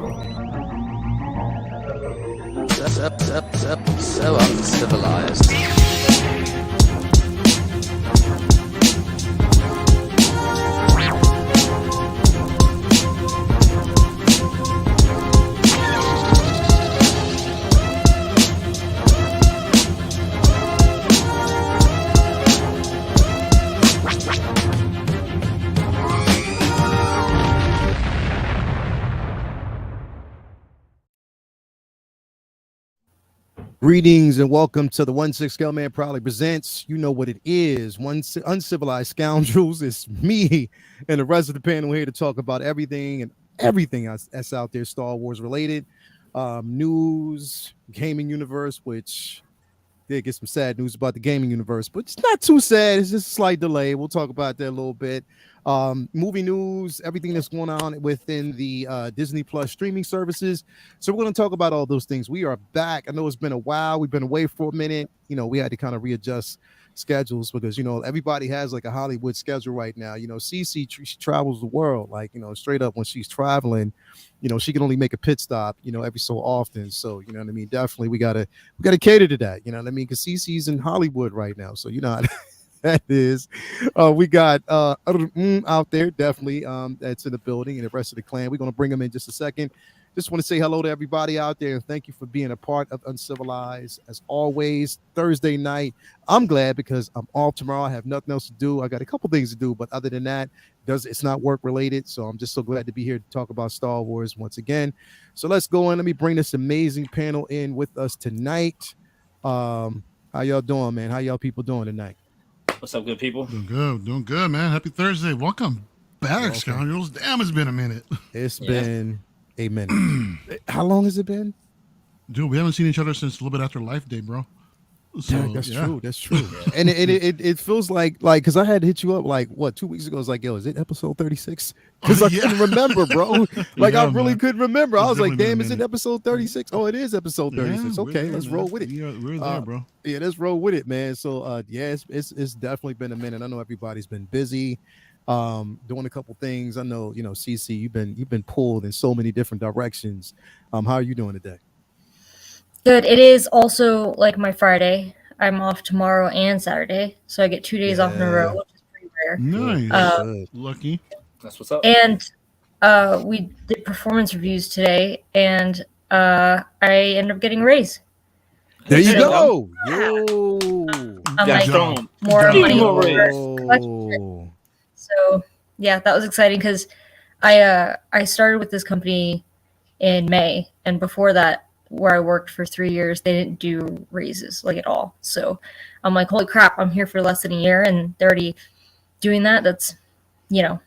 So uncivilized. Greetings and welcome to the 1-6 Scale Man proudly presents. You know what it is. Uncivilized Scoundrels. It's me and the rest of the panel here to talk about everything that's out there Star Wars related. News, gaming universe, which did get some sad news about the gaming universe, but it's not too sad. It's just a slight delay. We'll talk about that a little bit. Movie news, everything that's going on within the Disney Plus streaming services. So we're going to talk about all those things. We are back. I know it's been a while. We've been away for a minute. You know, we had to kind of readjust schedules because, you know, everybody has like a Hollywood schedule right now. You know, Cece she travels the world, like, you know, straight up when she's traveling, you know, she can only make a pit stop, you know, every so often. So, you know what I mean? Definitely we gotta cater to that, you know what I mean? Because Cece's in Hollywood right now. So, you know how that is. We got out there, definitely, that's in the building, and the rest of the clan. We're gonna bring them in just a second. Just want to say hello to everybody out there and thank you for being a part of Uncivilized. As always, Thursday night, I'm glad because I'm off tomorrow. I have nothing else to do. I got a couple things to do, but other than that, it's not work related. So I'm just so glad to be here to talk about Star Wars once again. So let's go in. Let me bring this amazing panel in with us tonight. How y'all doing, man? How y'all people doing tonight? What's up, good people? Doing good, man. Happy Thursday. Welcome back, Scoundrels. Damn, it's been a minute. It's been a minute. How long has it been? Dude, we haven't seen each other since a little bit after Life Day, bro. So, yeah, that's true. That's true. And it feels like because I had to hit you up like 2 weeks ago. I was like, yo, is it episode 36? Because I couldn't remember, bro. Like I really couldn't remember. I was like, damn, is it episode 36? Oh, it is episode 36. Yeah, okay, let's roll with it. We're there, bro. Yeah, let's roll with it, man. So it's definitely been a minute. I know everybody's been busy. Doing a couple things. I know, you know, CC, you've been pulled in so many different directions. How are you doing today? Good. It is also like my Friday. I'm off tomorrow and Saturday, so I get 2 days off in a row, which is pretty rare. Nice. Lucky. That's what's up. And we did performance reviews today, and I ended up getting a raise. There you go. Yo. I'm Yeah, like strong. more Give money him a for raise. collection. So yeah, that was exciting because I started with this company in May, and before that, where I worked for 3 years, they didn't do raises like at all. So I'm like, holy crap, I'm here for less than a year and they're already doing that. That's, you know.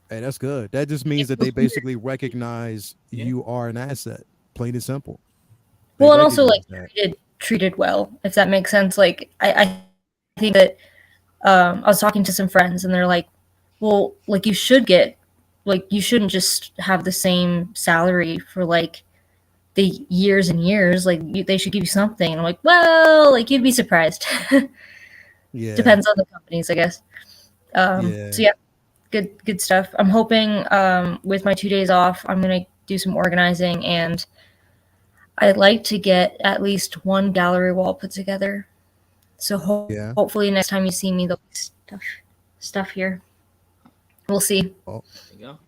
Hey, that's good. That just means that they basically recognize you are an asset, plain and simple. Well, and also like treated well, if that makes sense. Like I think that I was talking to some friends and they're like, well, like you shouldn't just have the same salary for like the years and years. Like they should give you something. And I'm like, well, like you'd be surprised. Yeah, depends on the companies, I guess. So yeah, good stuff. I'm hoping with my 2 days off, I'm gonna do some organizing, and I'd like to get at least one gallery wall put together. So hopefully next time you see me, there'll be stuff here. We'll see. Oh. There you go.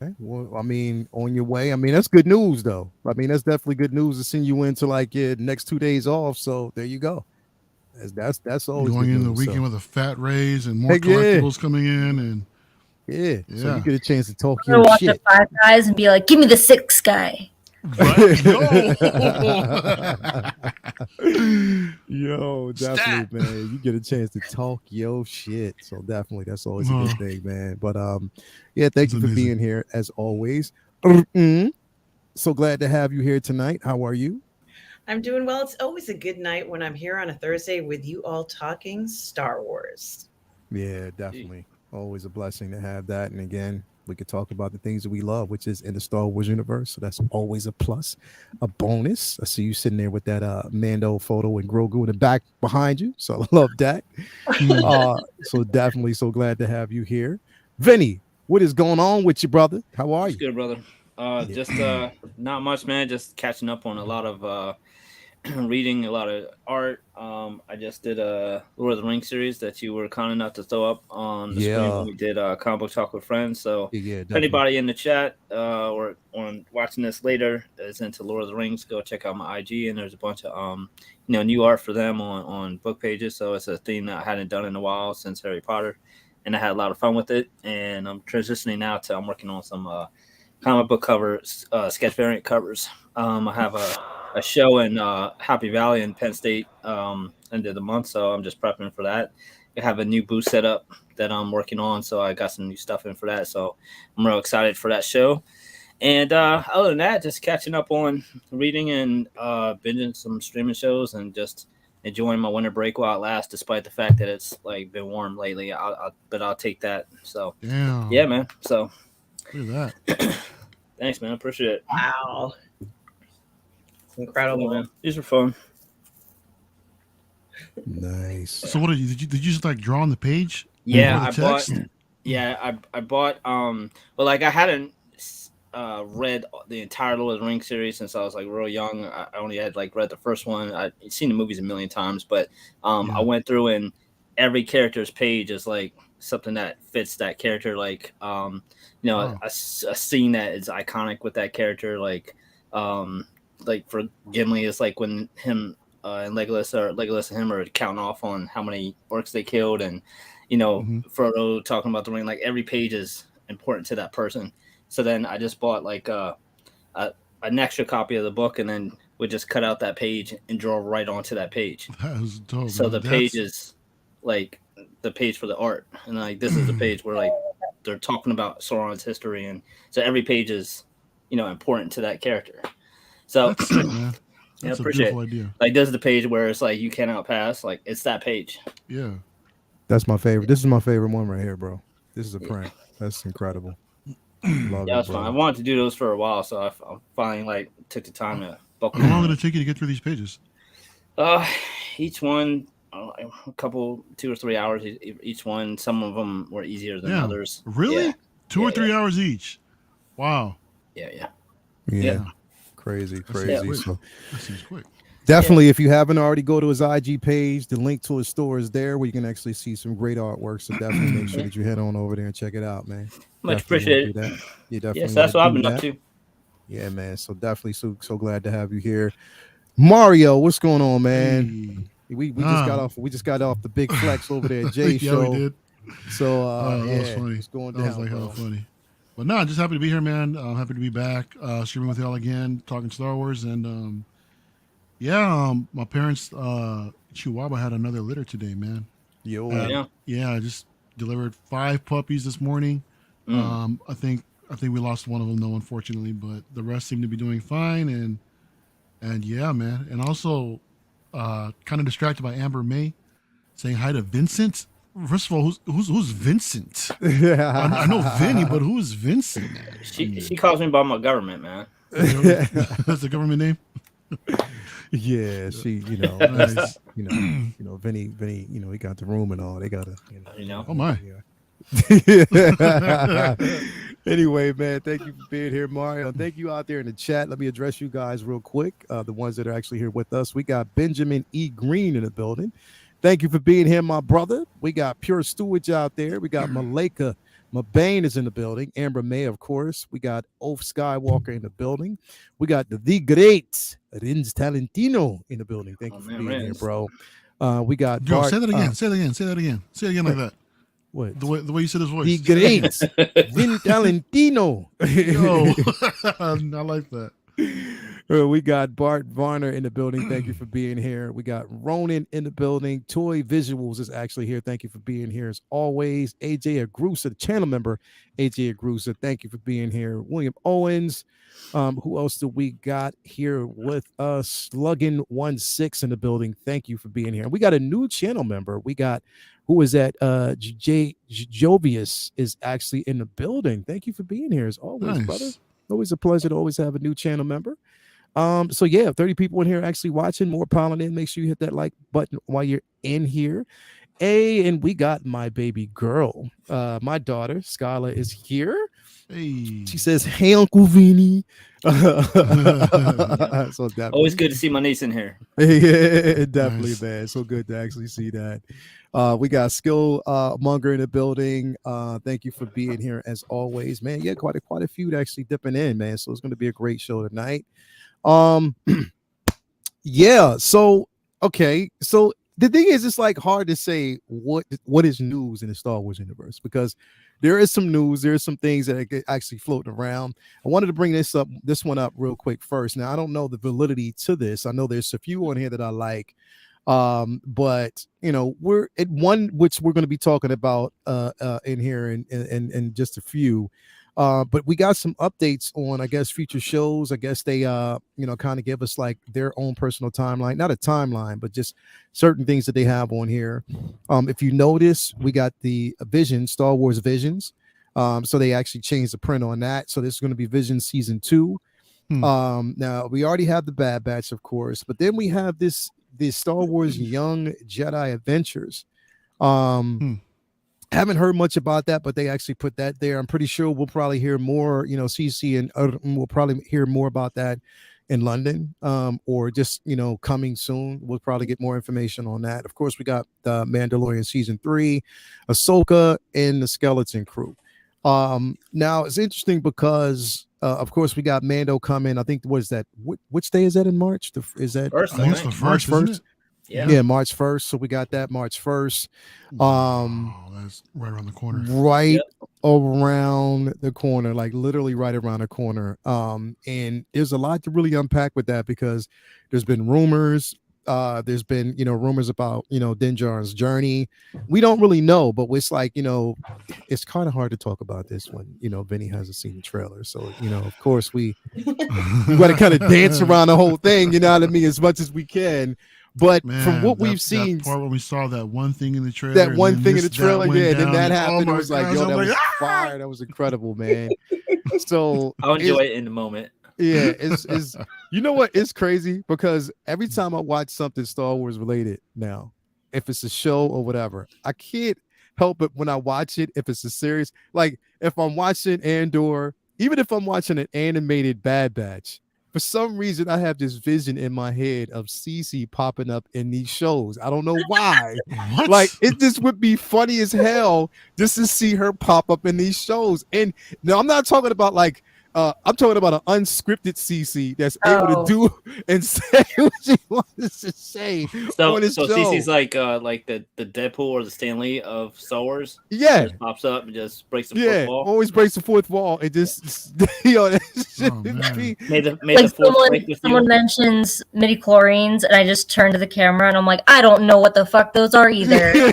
Okay. Well, I mean, on your way. I mean, that's good news, though. I mean, that's definitely good news to send you into like your next 2 days off. So there you go. That's always going good in news, the weekend so. with a fat raise and more collectibles coming in, and so you get a chance to talk I'm gonna your watch shit. the 5 guys and be like, give me the 6th guy. Right? Yo, definitely, man. You get a chance to talk your shit. So definitely, that's always a good thing, man. But yeah, thank you for being here as always. So glad to have you here tonight. How are you? I'm doing well. It's always a good night when I'm here on a Thursday with you all talking Star Wars. Yeah, definitely. Always a blessing to have that. And again, we could talk about the things that we love, which is in the Star Wars universe. So that's always a plus, a bonus. I see you sitting there with that Mando photo and Grogu in the back behind you. So I love that. So definitely so glad to have you here. Vinny, what is going on with you, brother? How are you? Good, brother. Just not much, man. Just catching up on a lot of reading, a lot of art. I just did a Lord of the Rings series that you were kind enough to throw up on the screen when we did Comic Book Talk with Friends. So Yeah, if anybody in the chat or on watching this later is into Lord of the Rings, go check out my IG, and there's a bunch of new art for them on book pages. So it's a theme that I hadn't done in a while since Harry Potter, and I had a lot of fun with it. And I'm transitioning now to I'm working on some comic book covers, sketch variant covers. I have a show in Happy Valley in Penn State end of the month, so I'm just prepping for that. I have a new booth set up that I'm working on, so I got some new stuff in for that. So I'm real excited for that show. And other than that, just catching up on reading and binging some streaming shows and just enjoying my winter break while it lasts, despite the fact that it's like been warm lately. But I'll take that. So Damn. yeah, man. So Look at that. thanks, man. Appreciate it. Wow. It's incredible. Man. These were fun. Nice. So what did you just like draw on the page? Yeah, Or I the bought. text? Yeah, I bought. Well, like I hadn't read the entire Lord of the Rings series since I was like real young. I only had like read the first one. I'd seen the movies a million times, but I went through and every character's page is like something that fits that character. Like a scene that is iconic with that character. Like for Gimli, it's like when him and Legolas and him are counting off on how many orcs they killed, and Frodo talking about the ring. Like every page is important to that person. So then I just bought like an extra copy of the book, and then would just cut out that page and draw right onto that page. That was dope. So man. the page is like the page for the art, and like this is the page where like they're talking about Sauron's history, and so every page is important to that character. So That's sick, man. That's I a appreciate beautiful it. idea. Like this is the page where it's like you cannot pass. Like it's that page. Yeah. That's my favorite. This is my favorite one right here, bro. This is a print. That's incredible. Love Yeah, it, that's fine. I wanted to do those for a while, so I finally like took the time to buckle How long down. did it take you to get through these pages? Each one a couple 2 or 3 hours each one. Some of them were easier than others. Really? Yeah. 2 or 3 hours each. Wow. Yeah. Crazy. quick. So That seems quick. definitely, if you haven't already, go to his IG page. The link to his store is there, where you can actually see some great artwork. So definitely make sure that you head on over there and check it out, man. Much Definitely appreciated. wanna do that. You definitely Yes, that's what wanna I've been do up that. to. Yeah, man. So definitely so glad to have you here. Mario, what's going on, man? Hey. We just got off the big flex over there at Jay's Yeah, show. we did. So That was funny. it's going That down. was like hella bro. funny. But no, just happy to be here, man. I'm happy to be back, streaming with y'all again, talking Star Wars, and my parents Chihuahua had another litter today, man. Yo, I just delivered 5 puppies this morning. I think we lost one of them though, unfortunately, but the rest seem to be doing fine. And yeah, man. And also, kind of distracted by Amber May saying hi to Vincent. First of all, who's Vincent? I know Vinny, but who is Vincent? She calls me by my government, man. That's the government name. yeah, she, Nice. Vinny, he got the room and all. They got to, Oh my. Anyway, man, thank you for being here, Mario. Thank you out there in the chat. Let me address you guys real quick. The ones that are actually here with us. We got Benjamin E. Green in the building. Thank you for being here, my brother. We got Pure Stewage out there. We got Maleka Mabane is in the building. Amber May, of course. We got Oaf Skywalker in the building. We got the great Rins Talentino in the building. Thank you for being here, bro. We got Yo, Bart, say that again. Say that again like that. What? The way you said his voice. The great Vin Talentino. Yo, I like that. We got Bart Varner in the building. Thank you for being here. We got Ronan in the building. Toy Visuals is actually here. Thank you for being here as always. AJ Agrusa, the channel member. AJ Agrusa, thank you for being here. William Owens. Who else do we got here with us? Sluggin16 in the building. Thank you for being here. We got a new channel member. We got who is that? Jovius is actually in the building. Thank you for being here as always, brother. Always a pleasure to always have a new channel member. So yeah, 30 people in here actually watching, more piling in. Make sure you hit that like button while you're in here. And we got my baby girl. My daughter, Skyla, is here. Hey. She says, "Hey, Uncle Vinny." So definitely, Always good to see my niece in here. yeah, definitely, Nice. man. So good to actually see that. We got Skill Monger in the building. Thank you for being here as always, man. Yeah, quite a few actually dipping in, man. So it's going to be a great show tonight. Um, yeah. So okay. So the thing is, it's like hard to say what is news in the Star Wars universe because there is some news. There are some things that are actually floating around. I wanted to bring this one up real quick first. Now I don't know the validity to this. I know there's a few on here that I like, but you know we're at one which we're going to be talking about in here in just a few. But we got some updates on, I guess, future shows. I guess they, kind of give us like their own personal timeline, not a timeline, but just certain things that they have on here. If you notice, we got the Vision, Star Wars Visions. So they actually changed the print on that. So this is going to be Vision season 2. Now we already have the Bad Batch, of course, but then we have the Star Wars Young Jedi Adventures. Haven't heard much about that, but they actually put that there. I'm pretty sure we'll probably hear more. CC and we'll probably hear more about that in London, or just coming soon. We'll probably get more information on that. Of course, we got the Mandalorian season 3, Ahsoka, and the Skeleton Crew. Now it's interesting because, of course, we got Mando coming. I think what is that? Which day is that in March? Is that First, I think it's the March first, isn't 1st? it? Yeah. March 1st. So we got that March 1st. Wow, that's right around the corner. Right around the corner, like literally right around the corner. And there's a lot to really unpack with that because there's been rumors. There's been rumors about Din Djarin's journey. We don't really know, but it's like it's kind of hard to talk about this when Vinny hasn't seen the trailer. So of course we got to kind of dance around the whole thing. You know what I mean, as much as we can. But Man, from what we've that seen, part when we saw that one thing in the trailer, that and one then thing in the that trailer, went yeah, and then down, that and happened. It my was like, gosh, yo, I'm that like, was fire. That was incredible, man. So I'll enjoy it in the moment. yeah, it's you know what? It's crazy because every time I watch something Star Wars related now, if it's a show or whatever, I can't help it when I watch it. If it's a series, like if I'm watching Andor, even if I'm watching an animated Bad Batch, for some reason I have this vision in my head of Cece popping up in these shows. I don't know why. what? Like it just would be funny as hell just to see her pop up in these shows. And no, I'm not talking about like I'm talking about an unscripted CC that's able to do and say what she wants to say So on his show. CC's like the Deadpool or the Stanley of Star Wars. Yeah. Just pops up and just breaks the fourth Yeah, wall. always breaks the fourth wall. It just that Oh, man. be, May the Like fourth break with someone you. mentions midi-chlorians, and I just turn to the camera and I'm like, I don't know what the fuck those are either. yeah,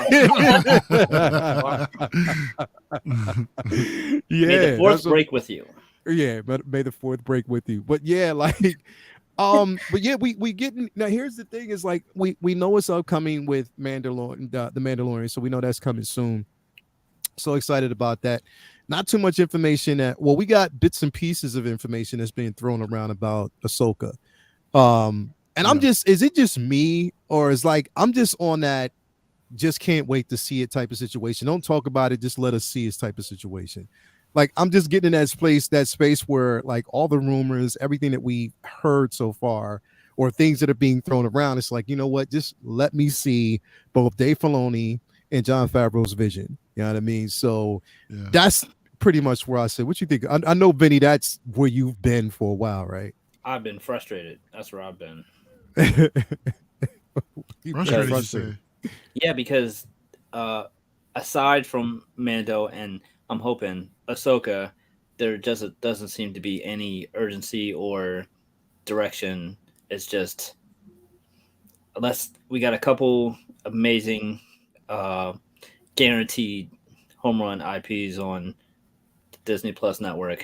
May the fourth that's what- break with you. yeah, but may the fourth break with you. But yeah, like but yeah, we getting now. Here's the thing: is like we know it's upcoming with Mandalorian, the Mandalorian, so we know that's coming soon. So excited about that. Not too much information well, we got bits and pieces of information that's being thrown around about Ahsoka. And I'm just, is it just me or is like I'm just on that just can't wait to see it type of situation? Don't talk about it, just let us see it type of situation. Like I'm just getting in that space where like all the rumors, everything that we heard so far, or things that are being thrown around, it's like, you know what, just let me see both Dave Filoni and Jon Favreau's vision. You know what I mean? So that's pretty much where I said, what you think? I know, Vinny, that's where you've been for a while, right? I've been frustrated. That's where I've been. Frustrated, you say? Yeah, because aside from Mando and I'm hoping Ahsoka, there just doesn't seem to be any urgency or direction. It's just unless we got a couple amazing guaranteed home run IPs on the Disney Plus network.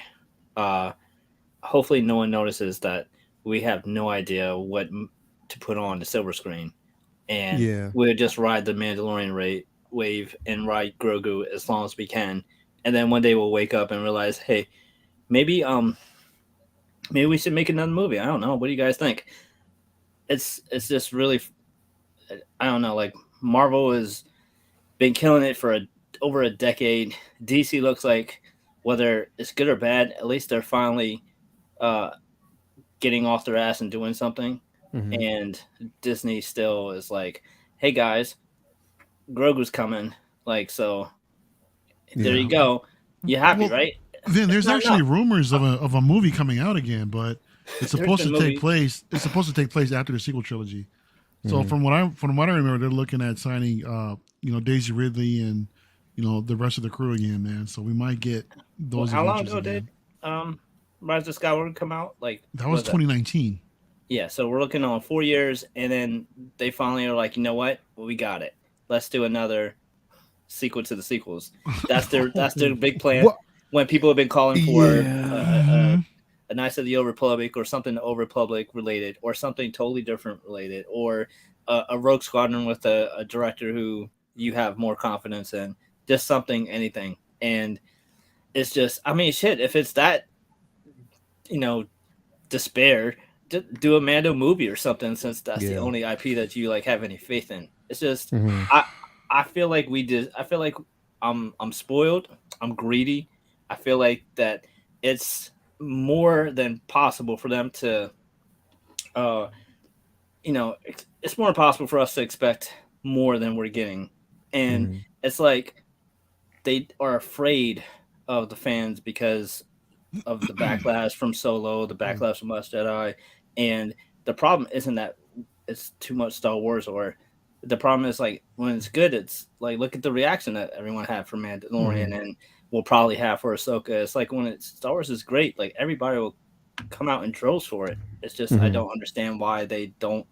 Hopefully no one notices that we have no idea what to put on the silver screen. And we'll just ride the Mandalorian wave and ride Grogu as long as we can. And then one day we'll wake up and realize, hey, maybe we should make another movie. I don't know. What do you guys think? It's just really, I don't know. Like Marvel has been killing it for over a decade. DC looks like whether it's good or bad, at least they're finally getting off their ass and doing something. Mhm. And Disney still is like, hey guys, Grogu's coming. Like, so there Yeah. you go. You're happy, Well, right? then It's there's not actually enough. rumors of a movie coming out again, but it's There's supposed been to take movies. place. It's supposed to take place after the sequel trilogy. So Mhm. from what I remember, they're looking at signing Daisy Ridley and the rest of the crew again, man. So we might get Well, those how long adventures ago did again. Rise of Skywalker come out? Like, That was was it? 2019. Yeah, so we're looking on 4 years, and then they finally are like, you know what? Well, we got it. Let's do another sequel to the sequels. That's their big plan. What? When people have been calling for Yeah. a Knights of the Old Republic or something Old Republic related, or something totally different related, or a Rogue Squadron with a director who you have more confidence in, just something, anything. And it's just, I mean, shit. If it's that, you know, despair, do a Mando movie or something, since that's the Yeah. only IP that you like have any faith in. It's just, Mhm. I feel like we did. I feel like I'm spoiled. I'm greedy. I feel like that it's more than possible for them to, uh, it's more possible for us to expect more than we're getting, and Mhm. it's like they are afraid of the fans because of the backlash from Solo, the backlash from Last Jedi, and the problem isn't that it's too much Star Wars, or the problem is like when it's good, it's like look at the reaction that everyone had for Mandalorian, Mhm. and will probably have for Ahsoka. It's like when it's Star Wars is great, like everybody will come out in droves for it. It's just I Mhm. don't understand why they don't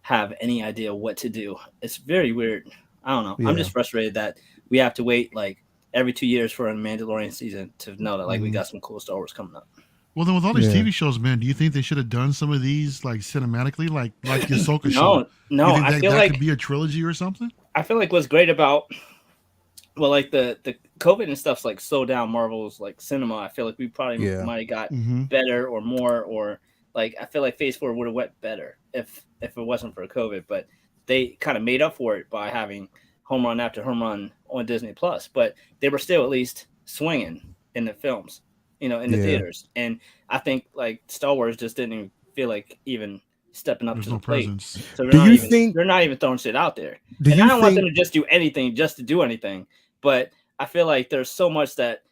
have any idea what to do. It's very weird. I don't know. I'm Yeah. just frustrated that we have to wait like every 2 years for a Mandalorian season to know that like we Mhm. got some cool Star Wars coming up. Well, then with all these Yeah. TV shows, man, do you think they should have done some of these like cinematically, like the Ahsoka show? No, Do you no. think that could be a trilogy or something? I feel like what's great about like the COVID and stuff's like slow down Marvel's like cinema. I feel like we probably Yeah. might have got Mm-hmm. better or more, or like I feel like Phase 4 would have went better if it wasn't for COVID. But they kind of made up for it by having home run after home run on Disney Plus. But they were still at least swinging in the films, in the Yeah. theaters. And I think like Star Wars just didn't even feel like even stepping up There's to the no plate. presence. So Do you think? they're not even throwing shit out there. Do And I you don't want them think? to just do anything just to do anything, but I feel like there's so much that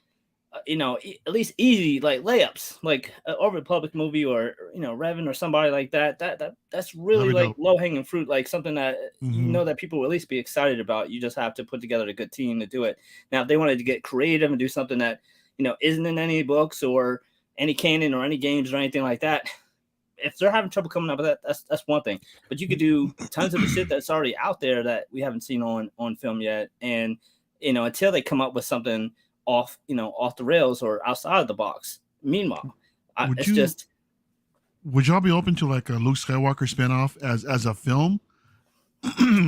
at least easy like layups, like an Old Republic movie, or Revan or somebody like that. That's That'd really be like dope. low hanging fruit, like something that Mm-hmm. that people will at least be excited about. You just have to put together a good team to do it. Now, if they wanted to get creative and do something that isn't in any books or any canon or any games or anything like that, if they're having trouble coming up with that, that's one thing. But you could do tons of the shit that's already out there that we haven't seen on film yet, and until they come up with something off the rails or outside of the box. Meanwhile, Would it's you just would y'all be open to like a Luke Skywalker spinoff as a film?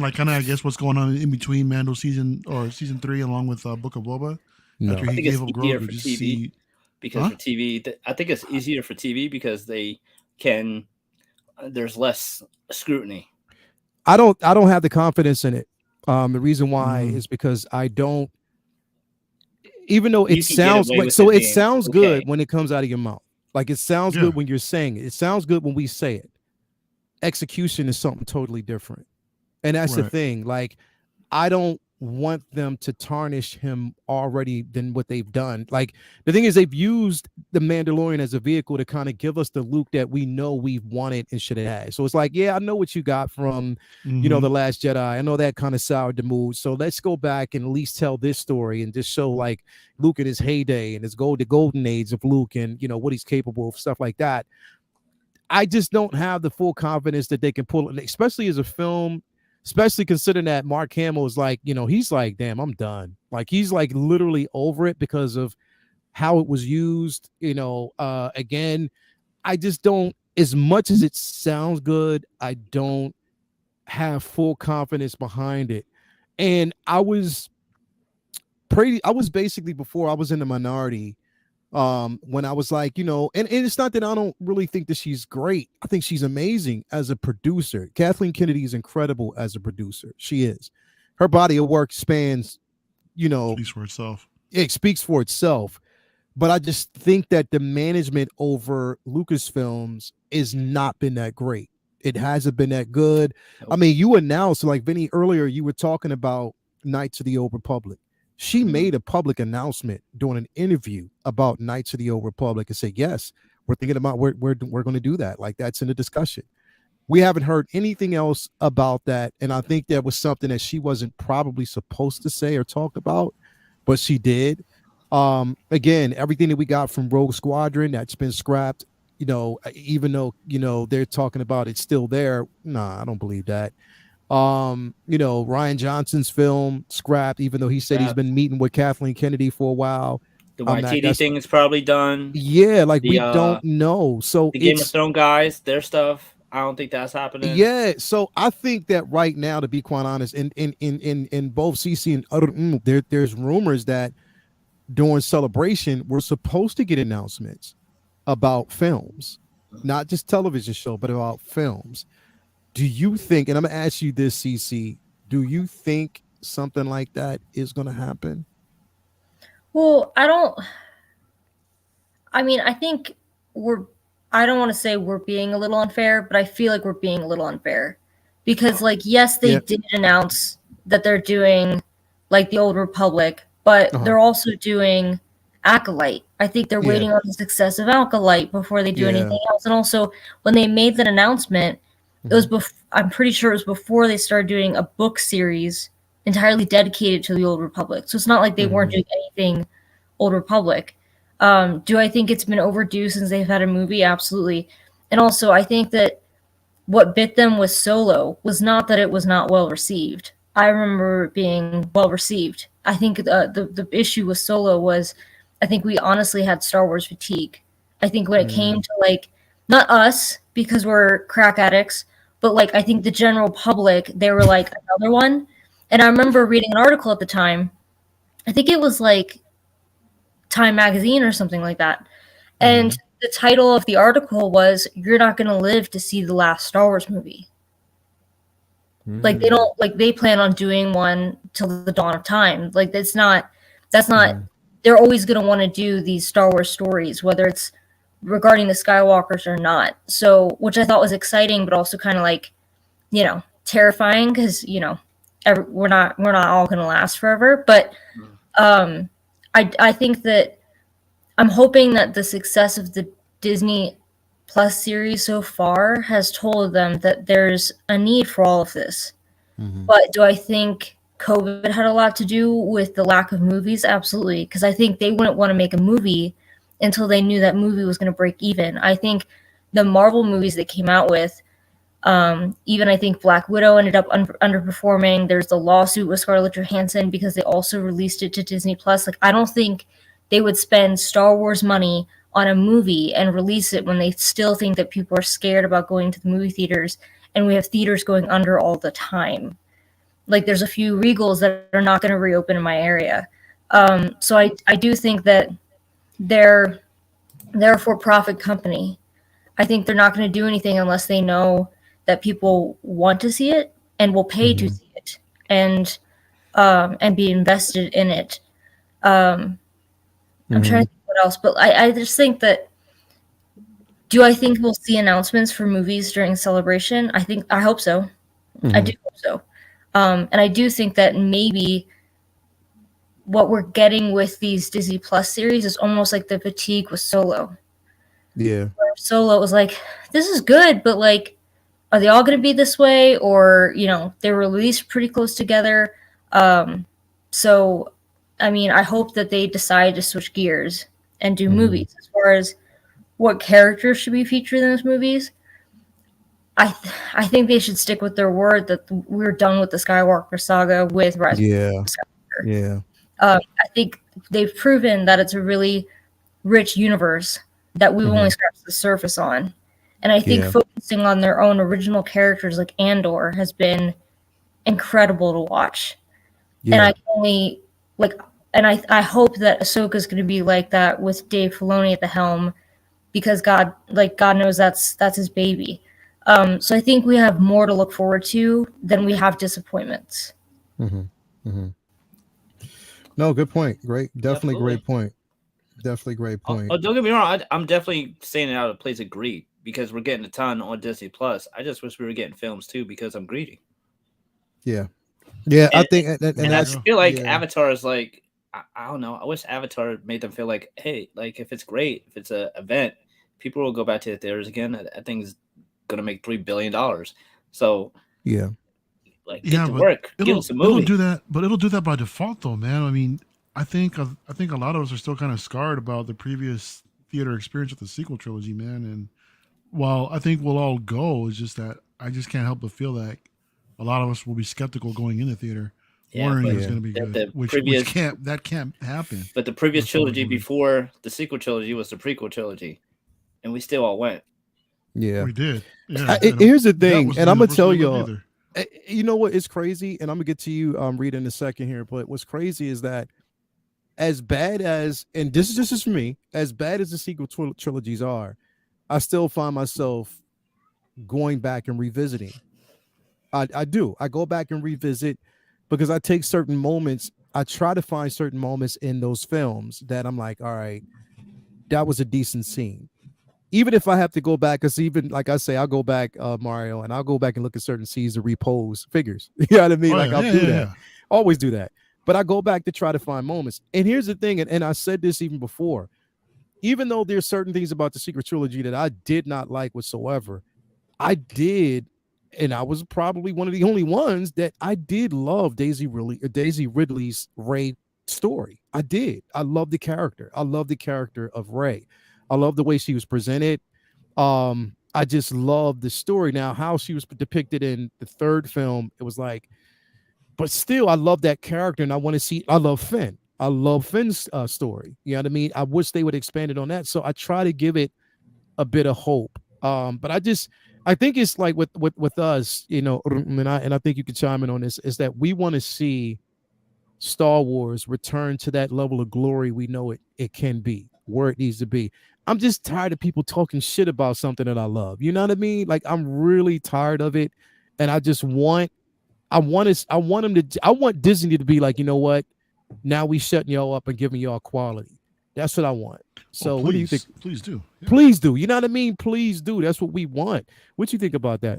Like kind of I guess what's going on in between Mando season 3 along with Book of Boba after No. I he think it's gave up easier Grogu. for Just TV see, because huh? for TV, I think it's easier for TV because they can. There's less scrutiny. I don't have the confidence in it. The reason why Mm, is because I don't. Even though it You can get sounds away like with so, it it being sounds okay. good when it comes out of your mouth. Like it sounds yeah. good when you're saying it. It sounds good when we say it. Execution is something totally different, and that's the Right. thing. Like I don't want them to tarnish him already than what they've done. Like the thing is, they've used the Mandalorian as a vehicle to kind of give us the Luke that we know we've wanted and should have had. So it's like, yeah, I know what you got from, Mm-hmm. the Last Jedi. I know that kind of soured the mood. So let's go back and at least tell this story and just show like Luke in his heyday and the golden age of Luke and what he's capable of, stuff like that. I just don't have the full confidence that they can pull it, especially as a film, especially considering that Mark Hamill is like, he's like, damn, I'm done. Like he's like literally over it because of how it was used. Again, I just don't, as much as it sounds good, I don't have full confidence behind it. And I was basically before I was in the minority when I was like, and it's not that I don't really think that she's great. I think she's amazing as a producer. Kathleen Kennedy is incredible as a producer. She is. Her body of work spans, Speaks for itself. it speaks for itself. but I just think that the management over Lucasfilms has not been that great. It hasn't been that good. I mean, you announced, like Vinny earlier, you were talking about Knights of the Old Republic. She made a public announcement during an interview about Knights of the Old Republic and said, yes, we're thinking about we're going to do that. Like, that's in the discussion. We haven't heard anything else about that. And I think that was something that she wasn't probably supposed to say or talk about, but she did. Again, everything that we got from Rogue Squadron, that's been scrapped, even though, they're talking about it's still there. Nah, I don't believe that. Ryan Johnson's film scrapped, even though he said he's been meeting with Kathleen Kennedy for a while. The YTD thing is probably done. Yeah, like we don't know. So the Game of Thrones guys, their stuff, I don't think that's happening. Yeah, so I think that right now, to be quite honest, in both CC and there's rumors that during Celebration we're supposed to get announcements about films, not just television show, but about films. Do you think, and I'm gonna ask you this, CC, do you think something like that is gonna happen? Well, I think I don't want to say we're being a little unfair, but I feel like we're being a little unfair because, like, yes, they did announce that they're doing like the Old Republic, but they're also doing Acolyte. I think they're waiting on the success of Acolyte before they do anything else. And also, when they made that announcement, it was I'm pretty sure it was before they started doing a book series entirely dedicated to the Old Republic. So it's not like they weren't doing anything Old Republic. Do I think it's been overdue since they've had a movie? Absolutely. And also, I think that what bit them with Solo was not that it was not well received. I remember it being well received. I think the issue with Solo was, I think we honestly had Star Wars fatigue. I think when it came to, like, not us because we're crack addicts, but like I think the general public, they were like, another one. And I remember reading an article at the time. I think it was like Time magazine or something like that. And the title of the article was, "You're not going to live to see the last Star Wars movie." Like they plan on doing one till the dawn of time. Like that's not they're always going to want to do these Star Wars stories, whether it's regarding the Skywalkers or not. So, which I thought was exciting, but also kind of like, terrifying because, we're not all going to last forever. But I think that I'm hoping that the success of the Disney Plus series so far has told them that there's a need for all of this. But do I think COVID had a lot to do with the lack of movies? Absolutely. Because I think they wouldn't want to make a movie until they knew that movie was going to break even. I think the Marvel movies they came out with, even I think Black Widow ended up underperforming. There's the lawsuit with Scarlett Johansson because they also released it to Disney Plus. Like, I don't think they would spend Star Wars money on a movie and release it when they still think that people are scared about going to the movie theaters, and we have theaters going under all the time. Like, there's a few Regals that are not going to reopen in my area. So I do think that they're a for-profit company. I think they're not going to do anything unless they know that people want to see it and will pay to see it and be invested in it. I'm trying to think what else, but I just think that, do I think we'll see announcements for movies during Celebration? I hope so. I do hope so. And I do think that maybe what we're getting with these Disney Plus series is almost like the fatigue with Solo. Yeah. Where Solo was like, this is good, but like, are they all going to be this way? Or, they were released pretty close together. So, I mean, I hope that they decide to switch gears and do movies. As far as what characters should be featured in those movies, I think they should stick with their word that we're done with the Skywalker saga with Rise of Skywalker. Yeah. I think they've proven that it's a really rich universe that we've only scratched the surface on. And I think focusing on their own original characters like Andor has been incredible to watch. Yeah. And I can only I hope that Ahsoka's going to be like that with Dave Filoni at the helm, because God knows that's his baby. So I think we have more to look forward to than we have disappointments. No, good point. Great. Definitely great point. Definitely great Oh, point. oh, don't get me wrong. I'm definitely saying it out of a place of greed because we're getting a ton on Disney Plus. I just wish we were getting films too because I'm greedy. Yeah, yeah. I And, think, and and I that's Yeah. feel like yeah, Avatar is like, I don't know. I wish Avatar made them feel like, hey, like if it's great, if it's a event, people will go back to the theaters again. That thing's gonna make $3 billion. So yeah, like, get Yeah, to but work, give us a it'll movie. do that. But it'll do that by default, though, man. I mean, I think a lot of us are still kind of scarred about the previous theater experience with the sequel trilogy, man. And while I think we'll all go, it's just that I just can't help but feel that a lot of us will be skeptical going in the theater, Yeah, wondering but if it's yeah. going to be good, the which previous, can't happen but the previous with a Star Wars trilogy movie. before the sequel trilogy was the prequel trilogy, and we still all went. Yeah. We did, yeah. Here's the That thing, wasn't and I'm the gonna first one tell we lived y'all. either. You know what is crazy, and I'm gonna get to you, Rita, in a second here. But what's crazy is that as bad as, and this is just for me, as bad as the sequel trilogies are, I still find myself going back and revisiting. I do. I go back and revisit because I take certain moments. I try to find certain moments in those films that I'm like, all right, that was a decent scene. Even if I have to go back, because even like I say, I'll go back, Mario, and I'll go back and look at certain scenes to repose figures. You know what I mean? Oh Like yeah, I'll yeah, do yeah, that. yeah. Always do that. But I go back to try to find moments. And here's the thing, and I said this even before, even though there's certain things about the Secret Trilogy that I did not like whatsoever, I did, and I was probably one of the only ones that I did love Daisy Ridley's Rey story. I did. I love the character. I love the character of Rey. I love the way she was presented. I just love the story. Now, how she was depicted in the third film, it was like, but still, I love that character, and I want to see. I love Finn. I love Finn's story. You know what I mean? I wish they would expand it on that. So I try to give it a bit of hope. But I think it's like with us, you know, and I think you can chime in on this, is that we want to see Star Wars return to that level of glory we know it can be, where it needs to be. I'm just tired of people talking shit about something that I love. You know what I mean? Like I'm really tired of it, and I want them to. I want Disney to be like, you know what? Now we shutting y'all up and giving y'all quality. That's what I want. Oh So what do you think? please do. Yeah. Please do. You know what I mean? Please do. That's what we want. What you think about that?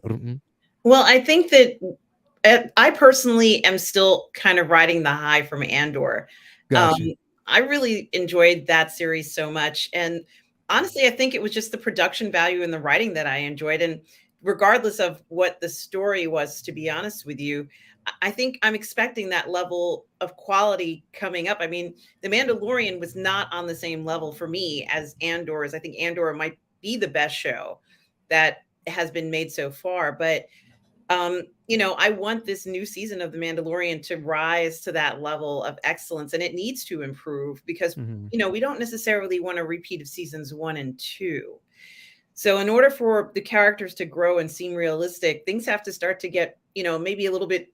Well, I think that I personally am still kind of riding the high from Andor. Um, Gotcha. I really enjoyed that series so much. And honestly, I think it was just the production value and the writing that I enjoyed. And regardless of what the story was, to be honest with you, I think I'm expecting that level of quality coming up. I mean, The Mandalorian was not on the same level for me as Andor is. I think Andor might be the best show that has been made so far. But I want this new season of The Mandalorian to rise to that level of excellence, and it needs to improve because, Mhm. we don't necessarily want a repeat of seasons 1 and 2. So, in order for the characters to grow and seem realistic, things have to start to get, maybe a little bit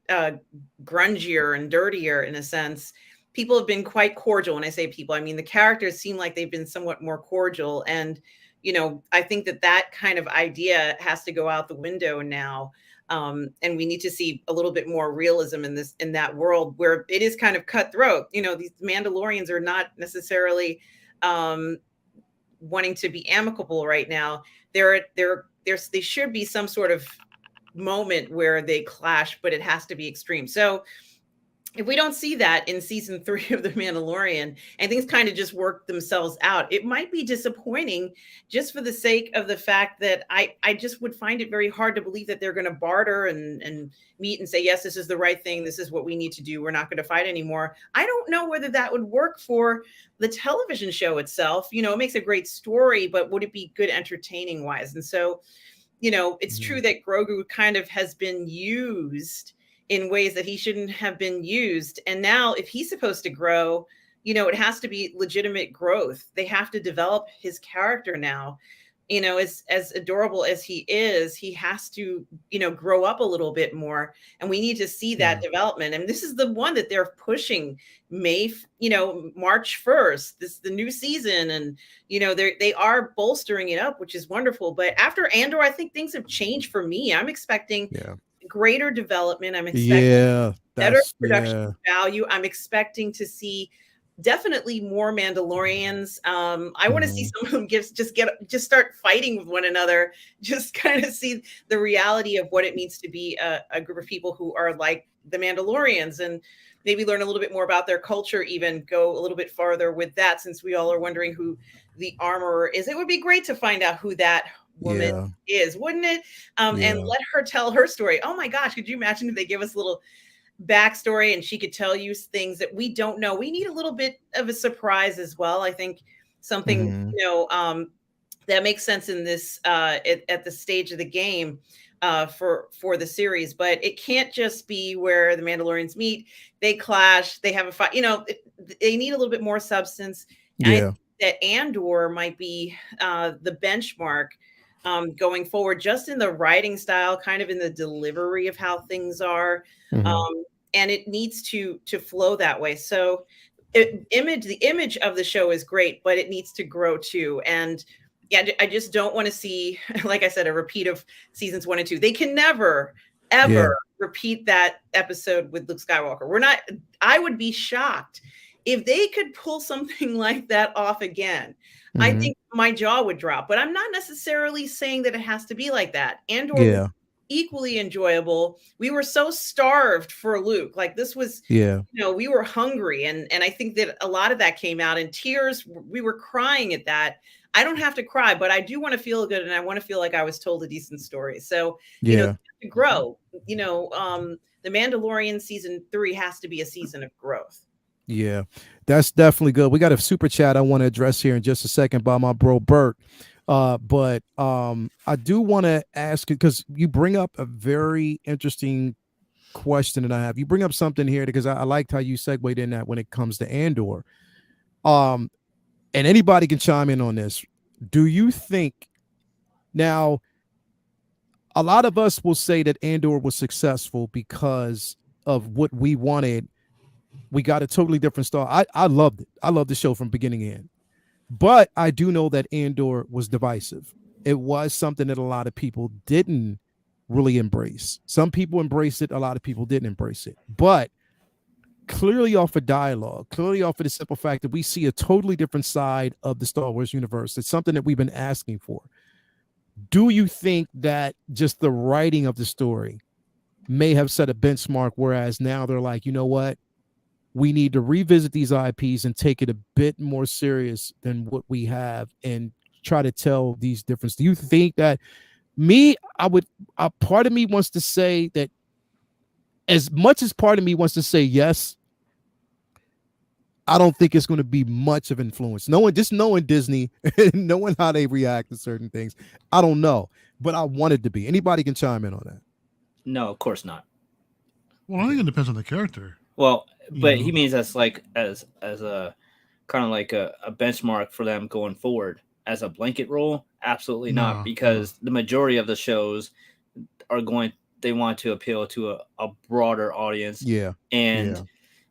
grungier and dirtier in a sense. People have been quite cordial. When I say people, I mean the characters seem like they've been somewhat more cordial. And, I think that kind of idea has to go out the window now. And we need to see a little bit more realism in that world where it is kind of cutthroat. These Mandalorians are not necessarily um, wanting to be amicable right now. They should be some sort of moment where they clash, but it has to be extreme. So if we don't see that in season 3 of The Mandalorian and things kind of just work themselves out, it might be disappointing just for the sake of the fact that I just would find it very hard to believe that they're going to barter and meet and say, yes, this is the right thing. This is what we need to do. We're not going to fight anymore. I don't know whether that would work for the television show itself. It makes a great story, but would it be good entertaining wise? And so, it's true Mhm. that Grogu kind of has been used in ways that he shouldn't have been used. And now, if he's supposed to grow, it has to be legitimate growth. They have to develop his character now. As adorable as he is, he has to, grow up a little bit more. And we need to see that Yeah. development. And this is the one that they're pushing March 1st. This is the new season. And, they are bolstering it up, which is wonderful. But after Andor, I think things have changed for me. I'm expecting Yeah. greater development. I'm expecting Yeah. better That's production yeah. value. I'm expecting to see definitely more Mandalorians. I want to see some of them just start fighting with one another, just kind of see the reality of what it means to be a group of people who are like the Mandalorians, and maybe learn a little bit more about their culture, even go a little bit farther with that, since we all are wondering who the armorer is. It would be great to find out who that woman is, wouldn't it? And let her tell her story. Oh my gosh, could you imagine if they give us a little backstory and she could tell you things that we don't know? We need a little bit of a surprise as well. I think something that makes sense in this at the stage of the game for the series, but it can't just be where the Mandalorians meet, they clash, they have a fight. They need a little bit more substance. And I think that Andor might be the benchmark going forward, just in the writing style, kind of in the delivery of how things are. And it needs to flow that way. So the image of the show is great, but it needs to grow too. And yeah, I just don't want to see, like I said, a repeat of seasons 1 and 2. They can never, ever repeat that episode with Luke Skywalker. I would be shocked if they could pull something like that off again. I think my jaw would drop, but I'm not necessarily saying that it has to be like that. Andor was equally enjoyable. We were so starved for Luke. Like, this was, we were hungry. And I think that a lot of that came out in tears. We were crying at that. I don't have to cry, but I do want to feel good, and I want to feel like I was told a decent story. So, to grow, the Mandalorian season 3 has to be a season of growth. Yeah, that's definitely good. We got a super chat I want to address here in just a second by my bro Bert. But I do want to ask you, because you bring up a very interesting question that I have. You bring up something here because I liked how you segued in that when it comes to Andor. And anybody can chime in on this. Do you think now, a lot of us will say that Andor was successful because of what we wanted. We got a totally different style. I loved it. I loved the show from beginning to end. But I do know that Andor was divisive. It was something that a lot of people didn't really embrace. Some people embraced it. A lot of people didn't embrace it. But clearly off of dialogue, clearly off of the simple fact that we see a totally different side of the Star Wars universe. It's something that we've been asking for. Do you think that just the writing of the story may have set a benchmark, whereas now they're like, you know what? We need to revisit these IPs and take it a bit more serious than what we have and try to tell these differences. Do you think that part of me wants to say that, as much as part of me wants to say yes, I don't think it's going to be much of influence. Knowing Disney, knowing how they react to certain things, I don't know, but I want it to be. Anybody can chime in on that. No, of course not. Well, I think it depends on the character. Well, but he means as a kind of like a benchmark for them going forward as a blanket rule. Absolutely not, because the majority of the shows they want to appeal to a broader audience. Yeah. And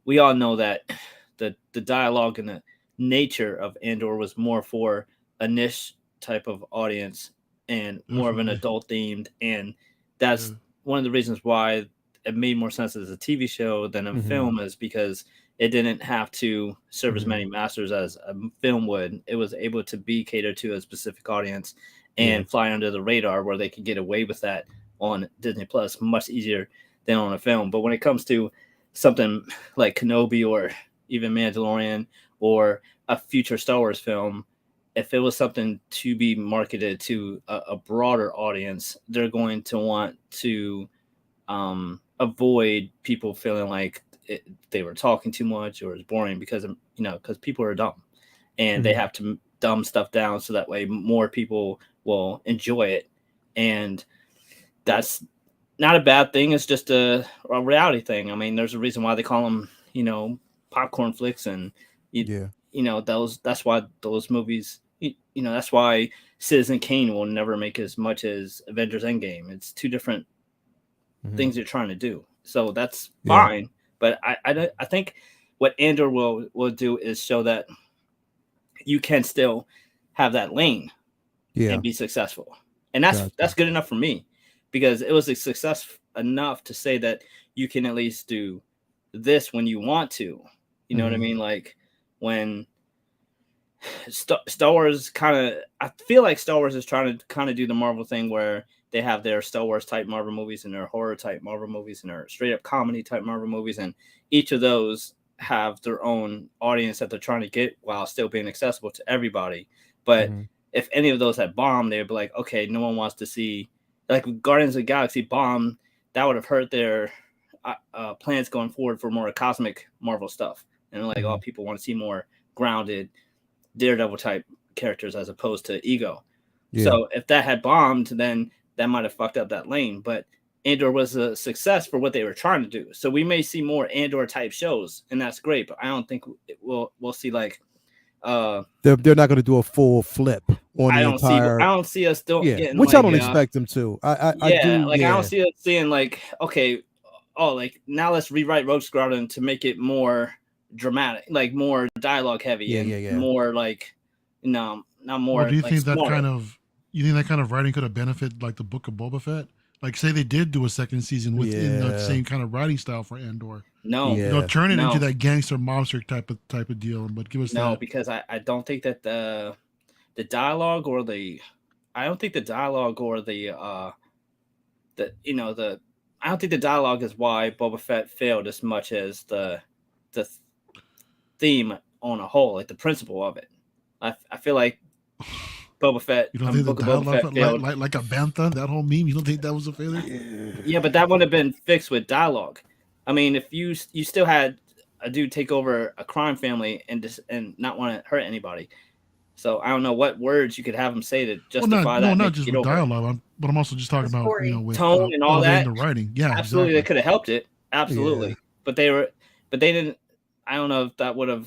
we all know that the dialogue and the nature of Andor was more for a niche type of audience and more of an adult themed. And that's one of the reasons why it made more sense as a TV show than a film, is because it didn't have to serve as many masters as a film would. It was able to be catered to a specific audience and fly under the radar, where they could get away with that on Disney Plus much easier than on a film. But when it comes to something like Kenobi or even Mandalorian or a future Star Wars film, if it was something to be marketed to a broader audience, they're going to want to avoid people feeling like they were talking too much or it's boring, because people are dumb and they have to dumb stuff down so that way more people will enjoy it. And that's not a bad thing. It's just a reality thing. I mean, there's a reason why they call them, popcorn flicks, and that's why those movies, that's why Citizen Kane will never make as much as Avengers Endgame. It's two different things you're trying to do. So that's fine. But I think what Andor will do is show that you can still have that lane and be successful. And that's good enough for me, because it was a success enough to say that you can at least do this when you want to. You know what I mean? Like when Star Wars I feel like Star Wars is trying to kind of do the Marvel thing where they have their Star Wars type Marvel movies and their horror type Marvel movies and their straight up comedy type Marvel movies, and each of those have their own audience that they're trying to get while still being accessible to everybody. But if any of those had bombed, they'd be like, okay, no one wants to see, like Guardians of the Galaxy bombed. That would have hurt their plans going forward for more cosmic Marvel stuff. And like, all people want to see more grounded Daredevil type characters as opposed to Ego. Yeah. So if that had bombed, then that might have fucked up that lane. But Andor was a success for what they were trying to do. So we may see more Andor type shows, and that's great. But I don't think we'll see like they're not going to do a full flip on the entire. I don't see us getting, which like, I don't expect them to. I do. Like I don't see us seeing like, okay, like now let's rewrite Rogue Squadron to make it more dramatic, like more dialogue heavy, more like not more. Well, do you like, think that smaller. you think that kind of writing could have benefited like the Book of Boba Fett? Like, say they did do a second season within the same kind of writing style for Andor. No, turn it into that gangster mobster type of deal, but give us that. Because I don't think that the dialogue or the I don't think the dialogue or the I don't think the dialogue is why Boba Fett failed as much as the theme on a whole, like the principle of it. I feel like Boba Fett. You don't think the dialogue like a bantha, that whole meme? You don't think that was a failure? Yeah, but that would have been fixed with dialogue. I mean, if you still had a dude take over a crime family and not want to hurt anybody, so I don't know what words you could have him say to justify that. Not just with dialogue, but I'm also just talking about with tone and all that. The writing, yeah, absolutely, exactly. They could have helped it, absolutely, but they didn't. I don't know if that would have.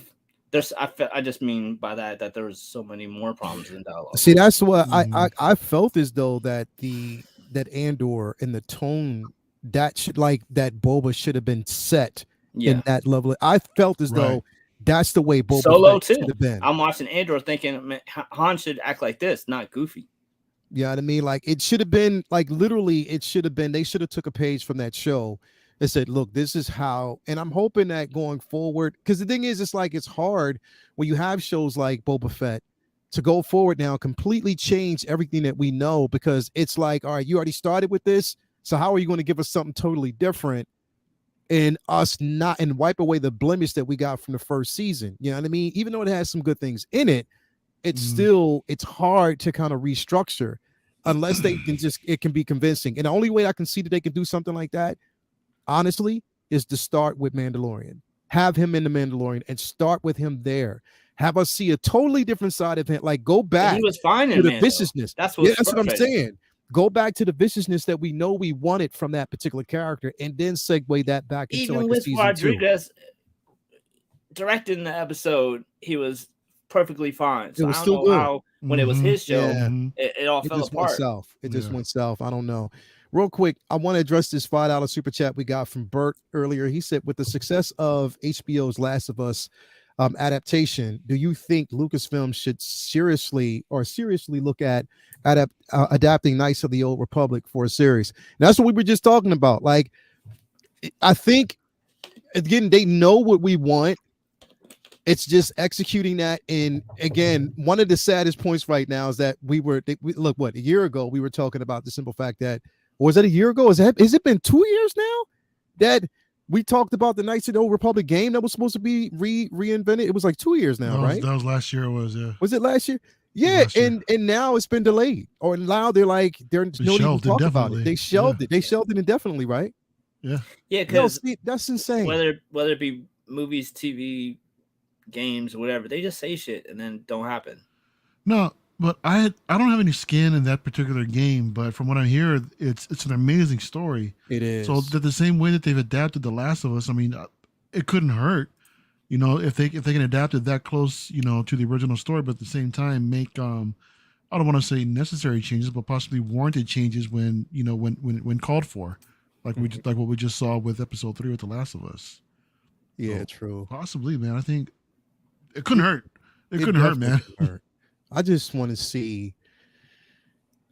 I just mean by that there was so many more problems in dialogue. See, that's what I felt as though that Andor and the tone that Boba should have been set in that level. I felt as though that's the way Boba Solo Fett should have been. I'm watching Andor thinking, man, Han should act like this, not goofy. You know what I mean? Like it should have been like literally. It should have been. They should have took a page from that show. They said, look, this is how, and I'm hoping that going forward, because the thing is, it's hard when you have shows like Boba Fett to go forward now, completely change everything that we know, because it's like, all right, you already started with this, so how are you going to give us something totally different and wipe away the blemish that we got from the first season? You know what I mean? Even though it has some good things in it, it's hard to kind of restructure unless it can be convincing. And the only way I can see that they can do something like that, honestly, is to start with Mandalorian. Have him in the Mandalorian and start with him there. Have us see a totally different side of him. Like go back. He was fine in the viciousness. That's what I'm saying. Go back to the viciousness that we know we wanted from that particular character, and then segue that back into even with Rodriguez directing the episode, he was perfectly fine. So it was I don't still know good. how when it was his show, it all fell apart. It just went south. I don't know. Real quick, I want to address this $5 super chat we got from Bert earlier. He said, with the success of HBO's Last of Us adaptation, do you think Lucasfilm should seriously look at adapting Knights of the Old Republic for a series? And that's what we were just talking about. Like, I think, again, they know what we want. It's just executing that. And again, one of the saddest points right now is that a year ago, we were talking about the simple fact that, or was it a year ago? Has it been 2 years now that we talked about the Knights of the Old Republic game that was supposed to be reinvented? It was like 2 years now, right? That was last year. Was it last year? Yeah, and now it's been delayed, or now they're like they're not even talking about it. They shelved it. They shelved it indefinitely, right? Yeah. Yeah, because that's insane. Whether it be movies, TV, games, whatever, they just say shit and then don't happen. No, but I don't have any skin in that particular game, but from what I hear, it's an amazing story. It is. So that the same way that they've adapted The Last of Us, I mean, it couldn't hurt, if they can adapt it that close, to the original story, but at the same time make I don't want to say necessary changes, but possibly warranted changes when called for, like what we just saw with episode 3 with The Last of Us. Yeah, true. Possibly, man. I think it couldn't hurt. It couldn't hurt, man. I just want to see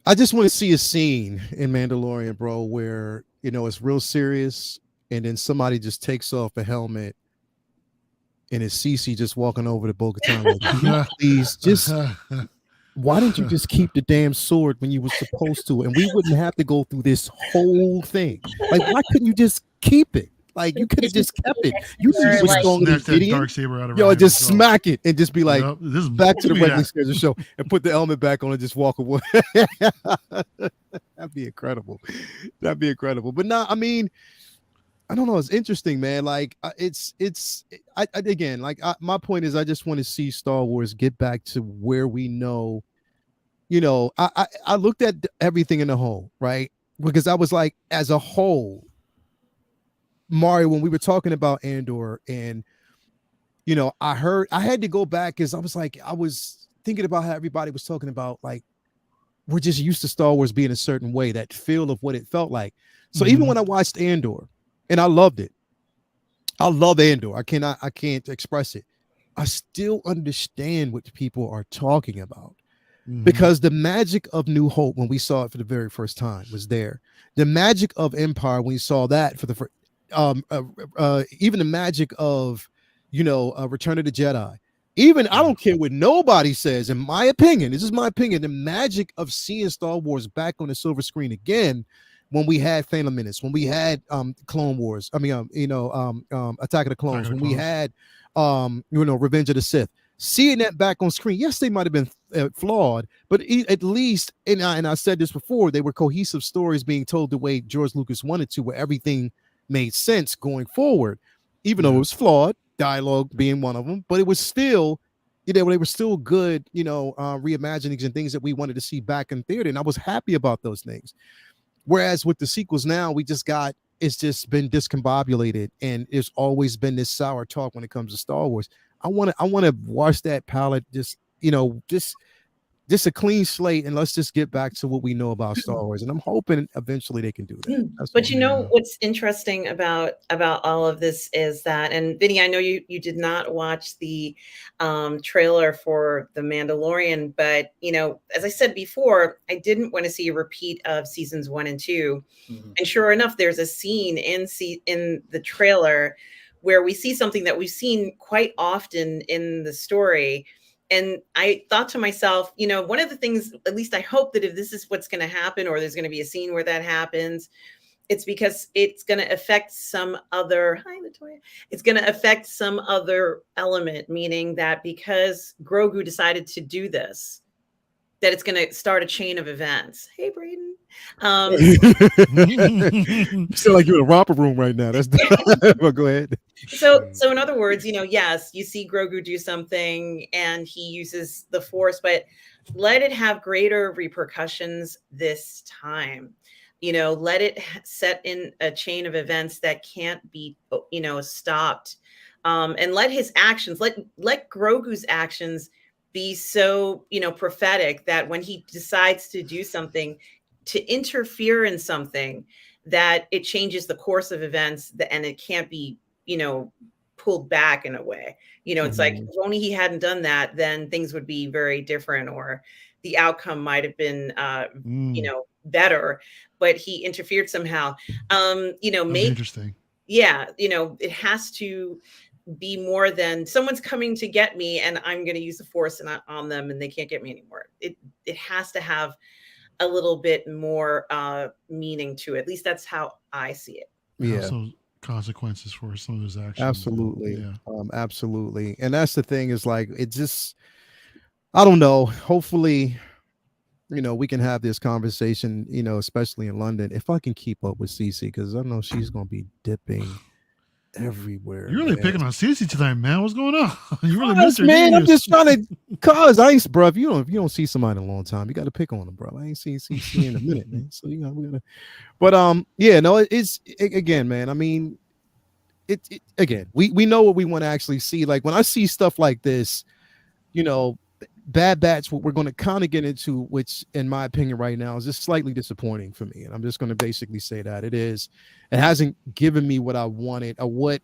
a scene in Mandalorian, bro, where it's real serious, and then somebody just takes off a helmet and it's Cece just walking over to Bo-Katan like, please, just why didn't you just keep the damn sword when you were supposed to, and we wouldn't have to go through this whole thing? Like, why couldn't you just keep it? Like, you could have just kept it. You knew you were Like- stronger than Snatch that Gideon. dark saber out of her Yo, hand just and go, smack it and just be like, "Yep, this is back to the give me regular that." schedule show and put the element back on and just walk away. That'd be incredible. That'd be incredible. But no, I mean, I don't know. It's interesting, man. Like again, like my point is, I just want to see Star Wars get back to where we know. You know, I looked at everything in the whole, right? Because I was like, as a whole, Mario, when we were talking about Andor, and you know, I had to go back because I was like, I was thinking about how everybody was talking about, like, we're just used to Star Wars being a certain way, that feel of what it felt like. So even when I watched Andor, and I loved it, I love Andor. I can't express it. I still understand what people are talking about. Because the magic of New Hope, when we saw it for the very first time, was there. The magic of Empire, when we saw that for the first, even the magic of, you know, Return of the Jedi. Even I don't care what nobody says. In my opinion, this is my opinion. The magic of seeing Star Wars back on the silver screen again, when we had Phantom Menace, when we had Clone Wars. I mean, Attack of the Clones. When we had, you know, Revenge of the Sith. Seeing that back on screen, yes, they might have been flawed, but at least, and I said this before, they were cohesive stories being told the way George Lucas wanted to, where everything made sense going forward, even though it was flawed, dialogue being one of them, but it was still, you know, they were still good, you know, reimaginings and things that we wanted to see back in theater, and I was happy about those things. Whereas with the sequels now, it's just been discombobulated, and it's always been this sour talk when it comes to Star Wars. I want to wash that palette, just, you know, just a clean slate, and let's just get back to what we know about Star Wars. And I'm hoping eventually they can do that. But you know what's interesting about all of this is that, and Vinny, I know you did not watch the trailer for The Mandalorian, but you know, as I said before, I didn't want to see a repeat of seasons 1 and 2. And sure enough, there's a scene in the trailer where we see something that we've seen quite often in the story. And I thought to myself, you know, one of the things, at least I hope that if this is what's going to happen, or there's going to be a scene where that happens, it's because it's going to affect some other, hi, Latoya, it's going to affect some other element, meaning that because Grogu decided to do this, that it's going to start a chain of events. Hey, Braden. You sound like you're in a romper room right now. That's well, go ahead. So in other words, you know, yes, you see Grogu do something and he uses the Force, but let it have greater repercussions this time. You know, let it set in a chain of events that can't be, you know, stopped. And let his actions, let Grogu's actions be so, you know, prophetic that when he decides to do something, to interfere in something, that it changes the course of events, and it can't be, you know, pulled back in a way. You know, it's like, if only he hadn't done that, then things would be very different, or the outcome might have been, you know, better, but he interfered somehow. You know, interesting. Yeah, you know, it has to be more than someone's coming to get me and I'm going to use the Force on them and they can't get me anymore. It has to have a little bit more meaning to it. At least that's how I see it. Yeah. Also consequences for some of his actions. Absolutely. Yeah. Absolutely. And that's the thing, is like, it just, I don't know. Hopefully, you know, we can have this conversation, you know, especially in London, if I can keep up with Cece, because I know she's going to be dipping everywhere. You're really picking on Cece tonight, man. What's going on? You really Cause, missed her, man. I'm didn't you? just trying to, cause I ain't, bro. If you don't see somebody in a long time, you got to pick on them, bro. I ain't seen Cece in a minute, man. So you know, we gotta. But yeah, no, again, man. I mean, it again. We know what we want to actually see. Like when I see stuff like this, you know, Bad Batch, what we're going to kind of get into, which in my opinion right now is just slightly disappointing for me. And I'm just going to basically say that it hasn't given me what I wanted, or what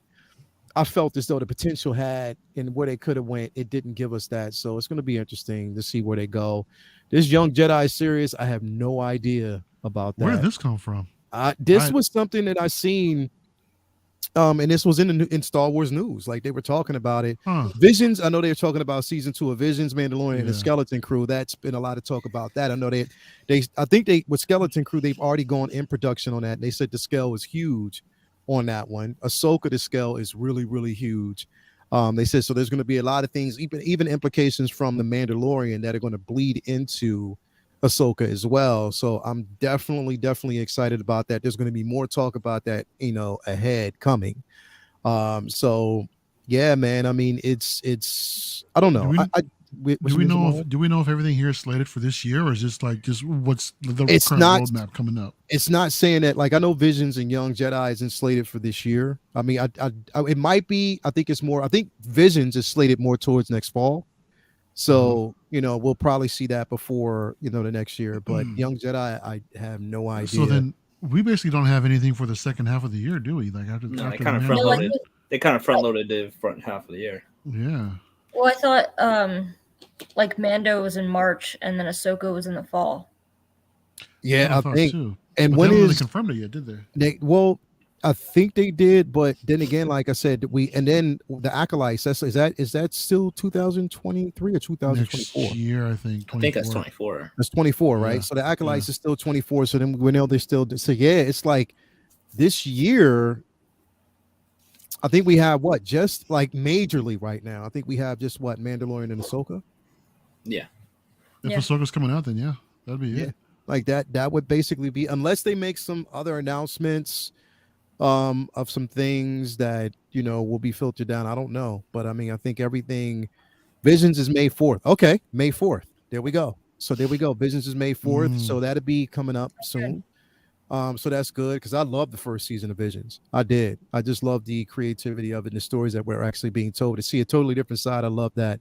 I felt as though the potential had, and where they could have went. It didn't give us that. So it's going to be interesting to see where they go. This Young Jedi series, I have no idea about that. Where did this come from? This was something that I seen And this was in Star Wars news. Like they were talking about it. Huh. Visions. I know they were talking about season 2 of Visions, Mandalorian, and the Yeah. Skeleton Crew. That's been a lot of talk about that. I know I think with Skeleton Crew, they've already gone in production on that. And they said the scale was huge on that one. Ahsoka, the scale is really, really huge. They said so. There's going to be a lot of things, even implications from the Mandalorian that are going to bleed into Ahsoka as well. So I'm definitely excited about that. There's going to be more talk about that, ahead coming. So yeah, man. I mean, it's I don't know. Do we know if everything here is slated for this year, or is this like just what's the It's current not- roadmap coming up? It's not saying that. Like I know Visions and Young Jedi isn't slated for this year. I mean, it might be. I think it's more. I think Visions is slated more towards next fall. So we'll probably see that before the next year. But Young Jedi, I have no idea. So then we basically don't have anything for the second half of the year, do we? Like after No, they after kind of the front No, like- loaded. They kind of front loaded the front half of the year. Yeah. Well, I thought like Mando was in March and then Ahsoka was in the fall. yeah, I thought think. too. And But when they haven't really is confirmed it yet, did they? well, I think they did, but then again, like I said, and then the Acolytes. Is that still 2023 or Next 2024? year, I think. I think that's 24. 24. That's 24, right? Yeah, So the Acolytes is still 24. So then we know they're still. So yeah, it's like this year. I think we have just like majorly right now. I think we have just Mandalorian and Ahsoka. Yeah. If Yeah. Ahsoka's coming out, then yeah, that'd be Yeah. it. Like that would basically be, unless they make some other announcements of some things that will be filtered down. I don't know, but I mean, I think everything. Visions is May 4th. Okay, May 4th. There we go. So there we go. Visions is May 4th. So that'll be coming up soon. So that's good because I love the first season of Visions. I did. I just love the creativity of it and the stories that were actually being told. To see a totally different side, I love that.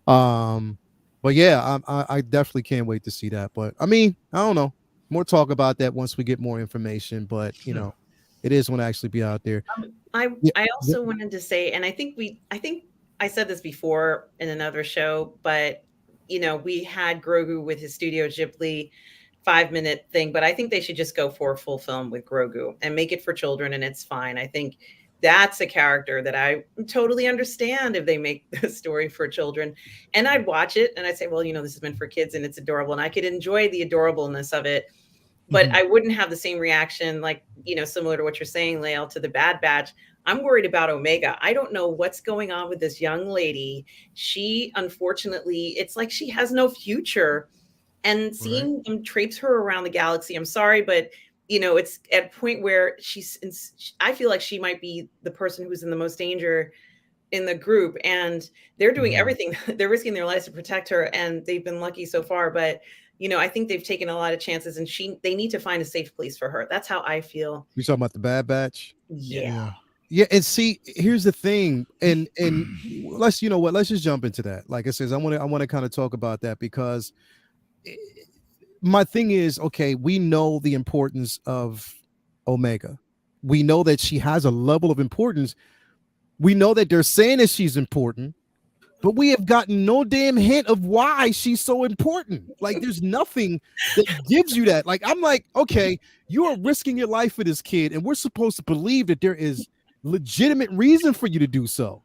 But yeah, I definitely can't wait to see that. But I mean, I don't know. More talk about that once we get more information. But it is going to actually be out there. I also wanted to say, and I think I said this before in another show, but we had Grogu with his Studio Ghibli 5-minute thing, but I think they should just go for a full film with Grogu and make it for children, and it's fine. I think that's a character that I totally understand if they make the story for children, and I'd watch it and I'd say, well, this has been for kids and it's adorable, and I could enjoy the adorableness of it. But I wouldn't have the same reaction, like, similar to what you're saying, Lael, to the Bad Batch. I'm worried about Omega. I don't know what's going on with this young lady. She, unfortunately, it's like she has no future. And seeing them traipse her around the galaxy, I'm sorry, but, it's at a point where I feel like she might be the person who's in the most danger in the group. And they're doing everything. They're risking their lives to protect her. And they've been lucky so far. But I think they've taken a lot of chances, and they need to find a safe place for her. That's how I feel. You talking about the Bad Batch? Yeah. Yeah, and see, here's the thing, and let's let's just jump into that. Like I says, I want to kind of talk about that because my thing is, okay, we know the importance of Omega. We know that she has a level of importance. We know that they're saying that she's important. But we have gotten no damn hint of why she's so important. Like, there's nothing that gives you that. Like, I'm like, okay, you are risking your life for this kid, and we're supposed to believe that there is legitimate reason for you to do so.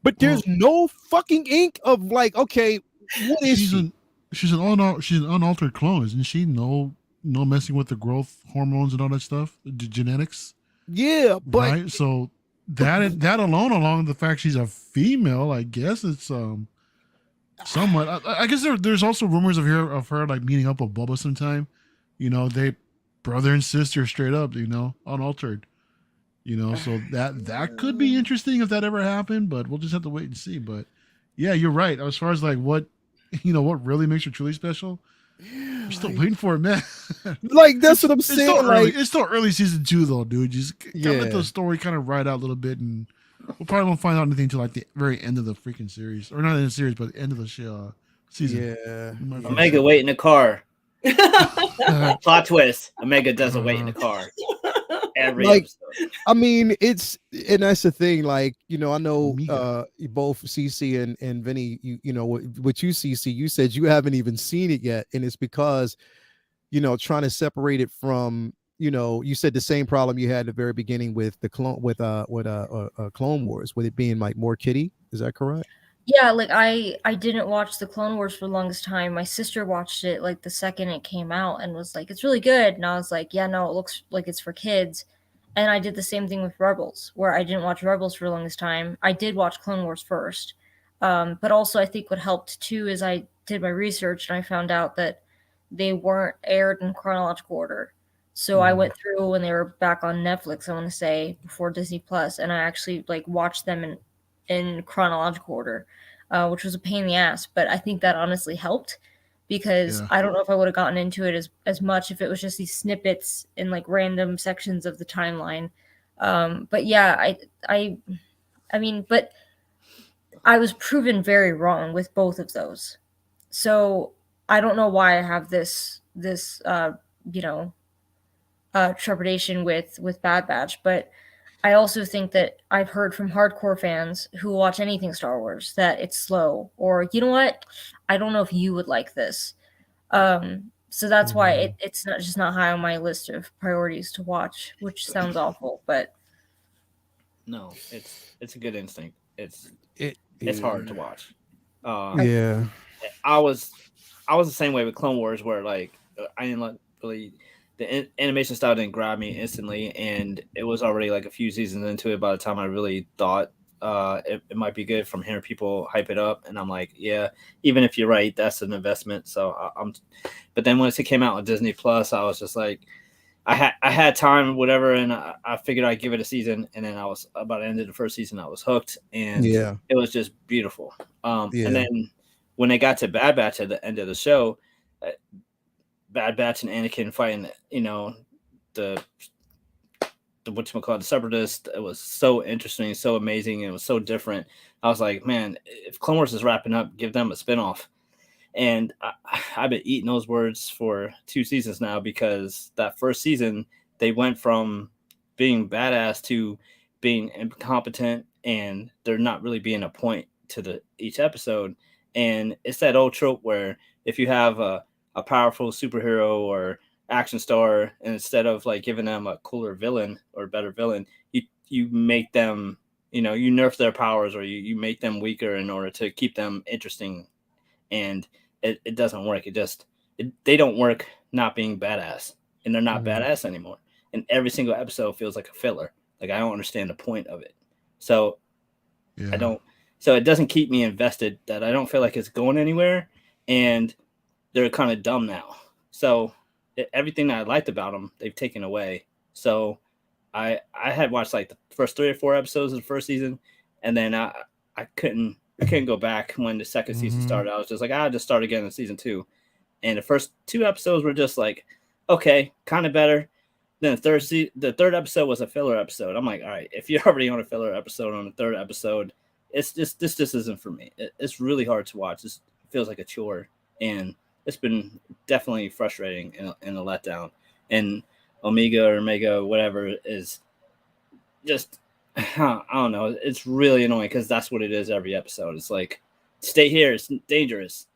But there's no fucking ink of like, okay, what is she? She's an unaltered clone, isn't she? No messing with the growth hormones and all that stuff, the genetics. Yeah, but right. So that alone, along with the fact she's a female, I guess it's somewhat. I guess there's also rumors of her like meeting up with Bubba sometime. They brother and sister straight up. Unaltered. So that could be interesting if that ever happened, but we'll just have to wait and see. But yeah, you're right. As far as like what really makes her truly special, I'm still waiting for it, man. Like that's what I'm saying. It's still early season 2 though, dude. Just let the story kind of ride out a little bit, and we'll probably won't find out anything until like the very end of the freaking series, or not in the series, but the end of the season. Yeah. Omega wait in the car. Plot twist: Omega doesn't wait in the car. Every episode. I mean, and that's the thing. Like, I know both CC and Vinny, what you CC, you said you haven't even seen it yet, and it's because trying to separate it from you know, you said the same problem you had at the very beginning with the Clone Wars, with it being like more kiddie. Is that correct? Yeah, like I didn't watch the Clone Wars for the longest time. My sister watched it like the second it came out and was like, "It's really good." And I was like, "Yeah, no, it looks like it's for kids." And I did the same thing with Rebels, where I didn't watch Rebels for the longest time. I did watch Clone Wars first, but also I think what helped too is I did my research and I found out that they weren't aired in chronological order. So I went through when they were back on Netflix, I want to say before Disney Plus, and I actually like watched them in chronological order, which was a pain in the ass. But I think that honestly helped because Yeah. I don't know if I would have gotten into it as much if it was just these snippets in like random sections of the timeline. But yeah, I mean, but I was proven very wrong with both of those. So I don't know why I have this you know trepidation with Bad Batch, but I also think that I've heard from hardcore fans who watch anything Star Wars that it's slow, or you know what, I don't know if you would like this. So that's why it's not just not high on my list of priorities to watch, which sounds awful, but No, it's a good instinct. It, It's hard to watch. yeah. I was the same way with Clone Wars, where like I didn't really animation style didn't grab me instantly, and it was already like a few seasons into it by the time I really thought it might be good from hearing people hype it up, and I'm like, yeah, even if you're right, that's an investment. So I'm, but then once it came out on Disney Plus, I was just like, I had time, whatever, and I figured I'd give it a season, and then I was about to end of the first season, I was hooked, and Yeah. it was just beautiful. Yeah. And then when they got to Bad Batch at the end of the show, uh, Bad Batch and Anakin fighting, you know, the whatchamacallit, the separatist, it was so interesting, so amazing, and it was so different. I was like, man, if Clone Wars is wrapping up, give them a spinoff. And I've been eating those words for 2 seasons now, because that first season they went from being badass to being incompetent, and there not really being a point to each episode. And it's that old trope where if you have a powerful superhero or action star, and instead of like giving them a cooler villain or better villain, you make them, you know, you nerf their powers, or you make them weaker in order to keep them interesting. And it doesn't work. They don't work not being badass, and they're not badass anymore. And every single episode feels like a filler. Like I don't understand the point of it. So Yeah. I don't. So it doesn't keep me invested. That I don't feel like it's going anywhere, and they're kind of dumb now. So everything that I liked about them, they've taken away. So I had watched like the first 3 or 4 episodes of the first season, and then I couldn't go back when the second season started. I was just like, I'll just start again in season 2. And the first 2 episodes were just like, okay, kind of better. Then the third episode was a filler episode. I'm like, all right, if you're already on a filler episode on the third episode, it's just this isn't for me. It's really hard to watch. It feels like a chore, and it's been definitely frustrating and a letdown. And Omega or Mega, whatever, is just, I don't know. It's really annoying because that's what it is every episode. It's like, stay here. It's dangerous.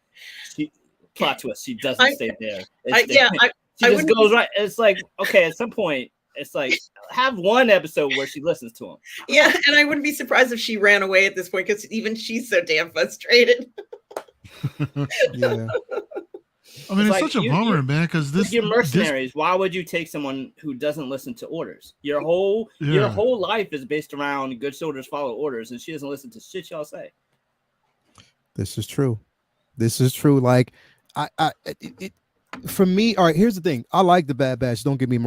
Plot twist. She doesn't stay there. She just goes right. It's like, okay, at some point, it's like, have one episode where she listens to him. Yeah, and I wouldn't be surprised if she ran away at this point, because even she's so damn frustrated. Yeah. I mean, it's like such a bummer, man, because you're mercenaries. Why would you take someone who doesn't listen to orders? Your whole life is based around good soldiers follow orders, and she doesn't listen to shit y'all say. This is true. Like, for me, all right, here's the thing. I like the Bad Batch. Don't get me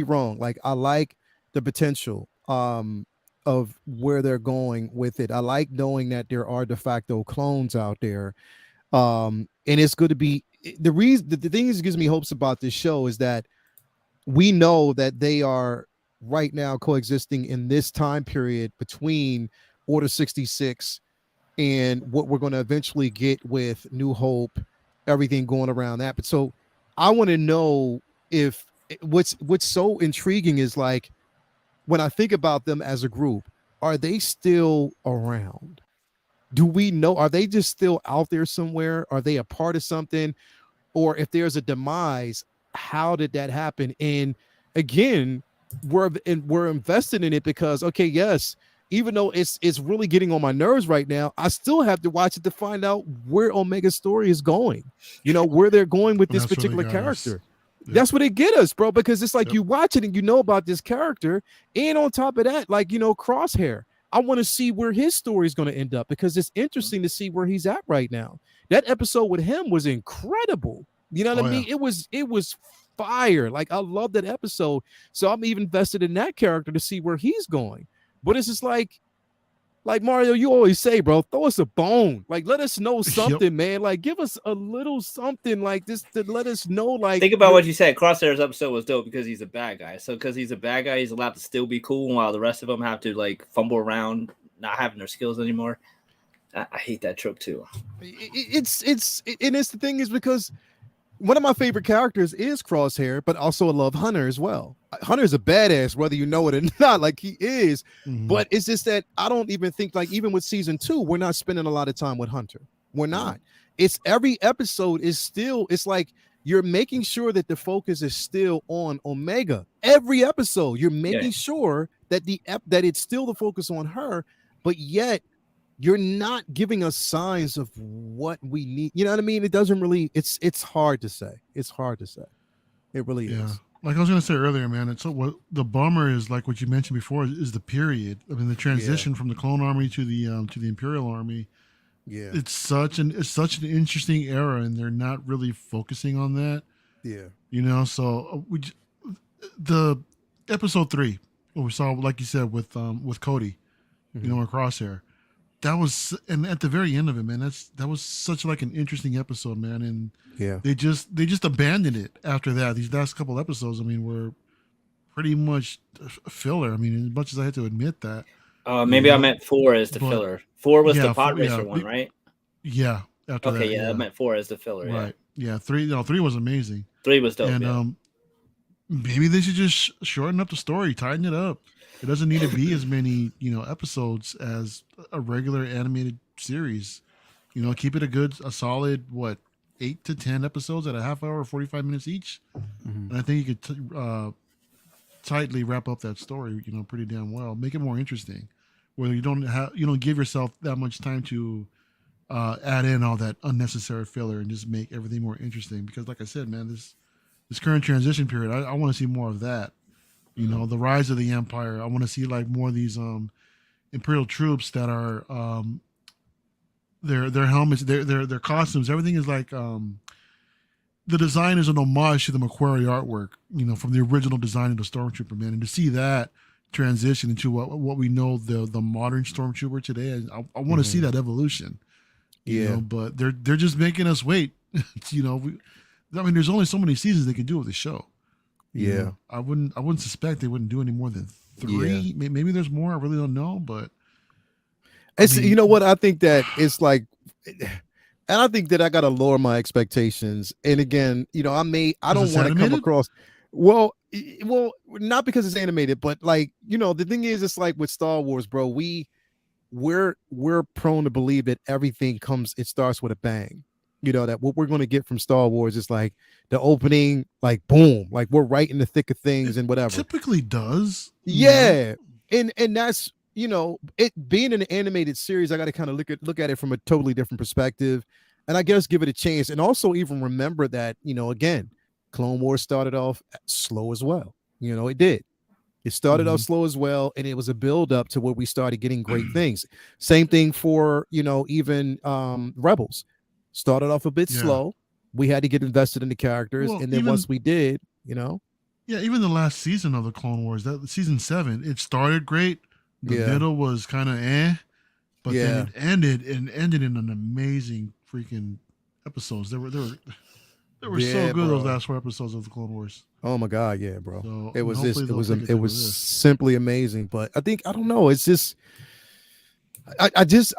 wrong. Like, I like the potential of where they're going with it. I like knowing that there are de facto clones out there. And it's good to be the thing that gives me hopes about this show is that we know that they are right now coexisting in this time period between Order 66 and what we're going to eventually get with New Hope, everything going around that. But so I want to know if what's so intriguing is, like, when I think about them as a group, are they still around? Do we know? Are they just still out there somewhere? Are they a part of something? Or if there's a demise, how did that happen? And again, we're invested in it because okay, yes, even though it's really getting on my nerves right now, I still have to watch it to find out where Omega's story is going. You know, where they're going with And this that's where they particular got us. character. Yep. That's what they get us, bro, because it's like Yep. you watch it and you know about this character, and on top of that, like, you know, Crosshair. I want to see where his story is going to end up because it's interesting to see where he's at right now. That episode with him was incredible. You know what I mean? Yeah. It was fire. Like, I love that episode. So I'm even invested in that character to see where he's going. But it's just like Mario, you always say, bro, throw us a bone. Like, let us know something, man. Like, give us a little something like this to let us know. Like, think about what you said. Crosshair's episode was dope because he's a bad guy. So because he's a bad guy, he's allowed to still be cool, while the rest of them have to like fumble around, not having their skills anymore. I hate that trope too. It's the thing is because one of my favorite characters is Crosshair, but also I love Hunter as well. Hunter's a badass, whether you know it or not, like he is. Mhm. But it's just that I don't even think, like, even with season 2, we're not spending a lot of time with Hunter. We're not. It's every episode is still, it's like you're making sure that the focus is still on Omega. Every episode, you're making sure that that it's still the focus on her, but yet you're not giving us signs of what we need. You know what I mean? It doesn't really, it's hard to say. It's hard to say. It really is. Like I was going to say earlier, man, it's what the bummer is, like what you mentioned before, is the period. I mean, the transition from the Clone Army to the Imperial Army. Yeah. It's such an interesting era, and they're not really focusing on that. Yeah. You know, so the episode 3, what we saw, like you said, with Cody, you know, and Crosshair. That was, and at the very end of it, man, that was such like an interesting episode, man. And they just abandoned it after that. These last couple episodes, I mean, were pretty much filler. I mean, as much as I had to admit that. Maybe I meant 4 as the filler. 4 was the pod racer one, right? Yeah. After that, I meant 4 as the filler. Right. Yeah. 3 was amazing. 3 was dope. And maybe they should just shorten up the story, tighten it up. It doesn't need to be as many, you know, episodes as a regular animated series. You know, keep it a solid 8 to 10 episodes at a half hour, 45 minutes each. And I think you could tightly wrap up that story, you know, pretty damn well. Make it more interesting, where you don't give yourself that much time to add in all that unnecessary filler and just make everything more interesting. Because, like I said, man, this current transition period, I want to see more of that. You know, the rise of the Empire. I want to see like more of these Imperial troops that are their helmets, their costumes. Everything is like the design is an homage to the Macquarie artwork. You know, from the original design of the Stormtrooper, man. And to see that transition into what we know the modern Stormtrooper today, I want to see that evolution. You know, but they're just making us wait. You know, I mean, there's only so many seasons they can do with the show. You know, I wouldn't suspect they wouldn't do any more than 3. Yeah. Maybe there's more. I really don't know, but it's, you know what, I think that it's like, and I think that I gotta lower my expectations. And again, you know, I don't want to come across well, not because it's animated, but like, you know, the thing is, it's like with Star Wars, bro, we're prone to believe that everything starts with a bang. You know, that what we're going to get from Star Wars is like the opening, like boom, like we're right in the thick of things and whatever. Typically does. Yeah. And that's, you know, it being an animated series, I got to kind of look at it from a totally different perspective. And I guess give it a chance. And also even remember that, you know, again, Clone Wars started off slow as well. You know, it did. It started off slow as well, and it was a build up to where we started getting great things. Same thing for, you know, even Rebels. Started off a bit slow. We had to get invested in the characters, and then once we did, you know. Yeah, even the last season of the Clone Wars, that season 7, it started great. The middle was kind of but then it ended in an amazing freaking episodes. They were so good, bro. Those last 4 episodes of the Clone Wars. Oh my god, yeah, bro. So, it was simply amazing. But I don't know. It's just I just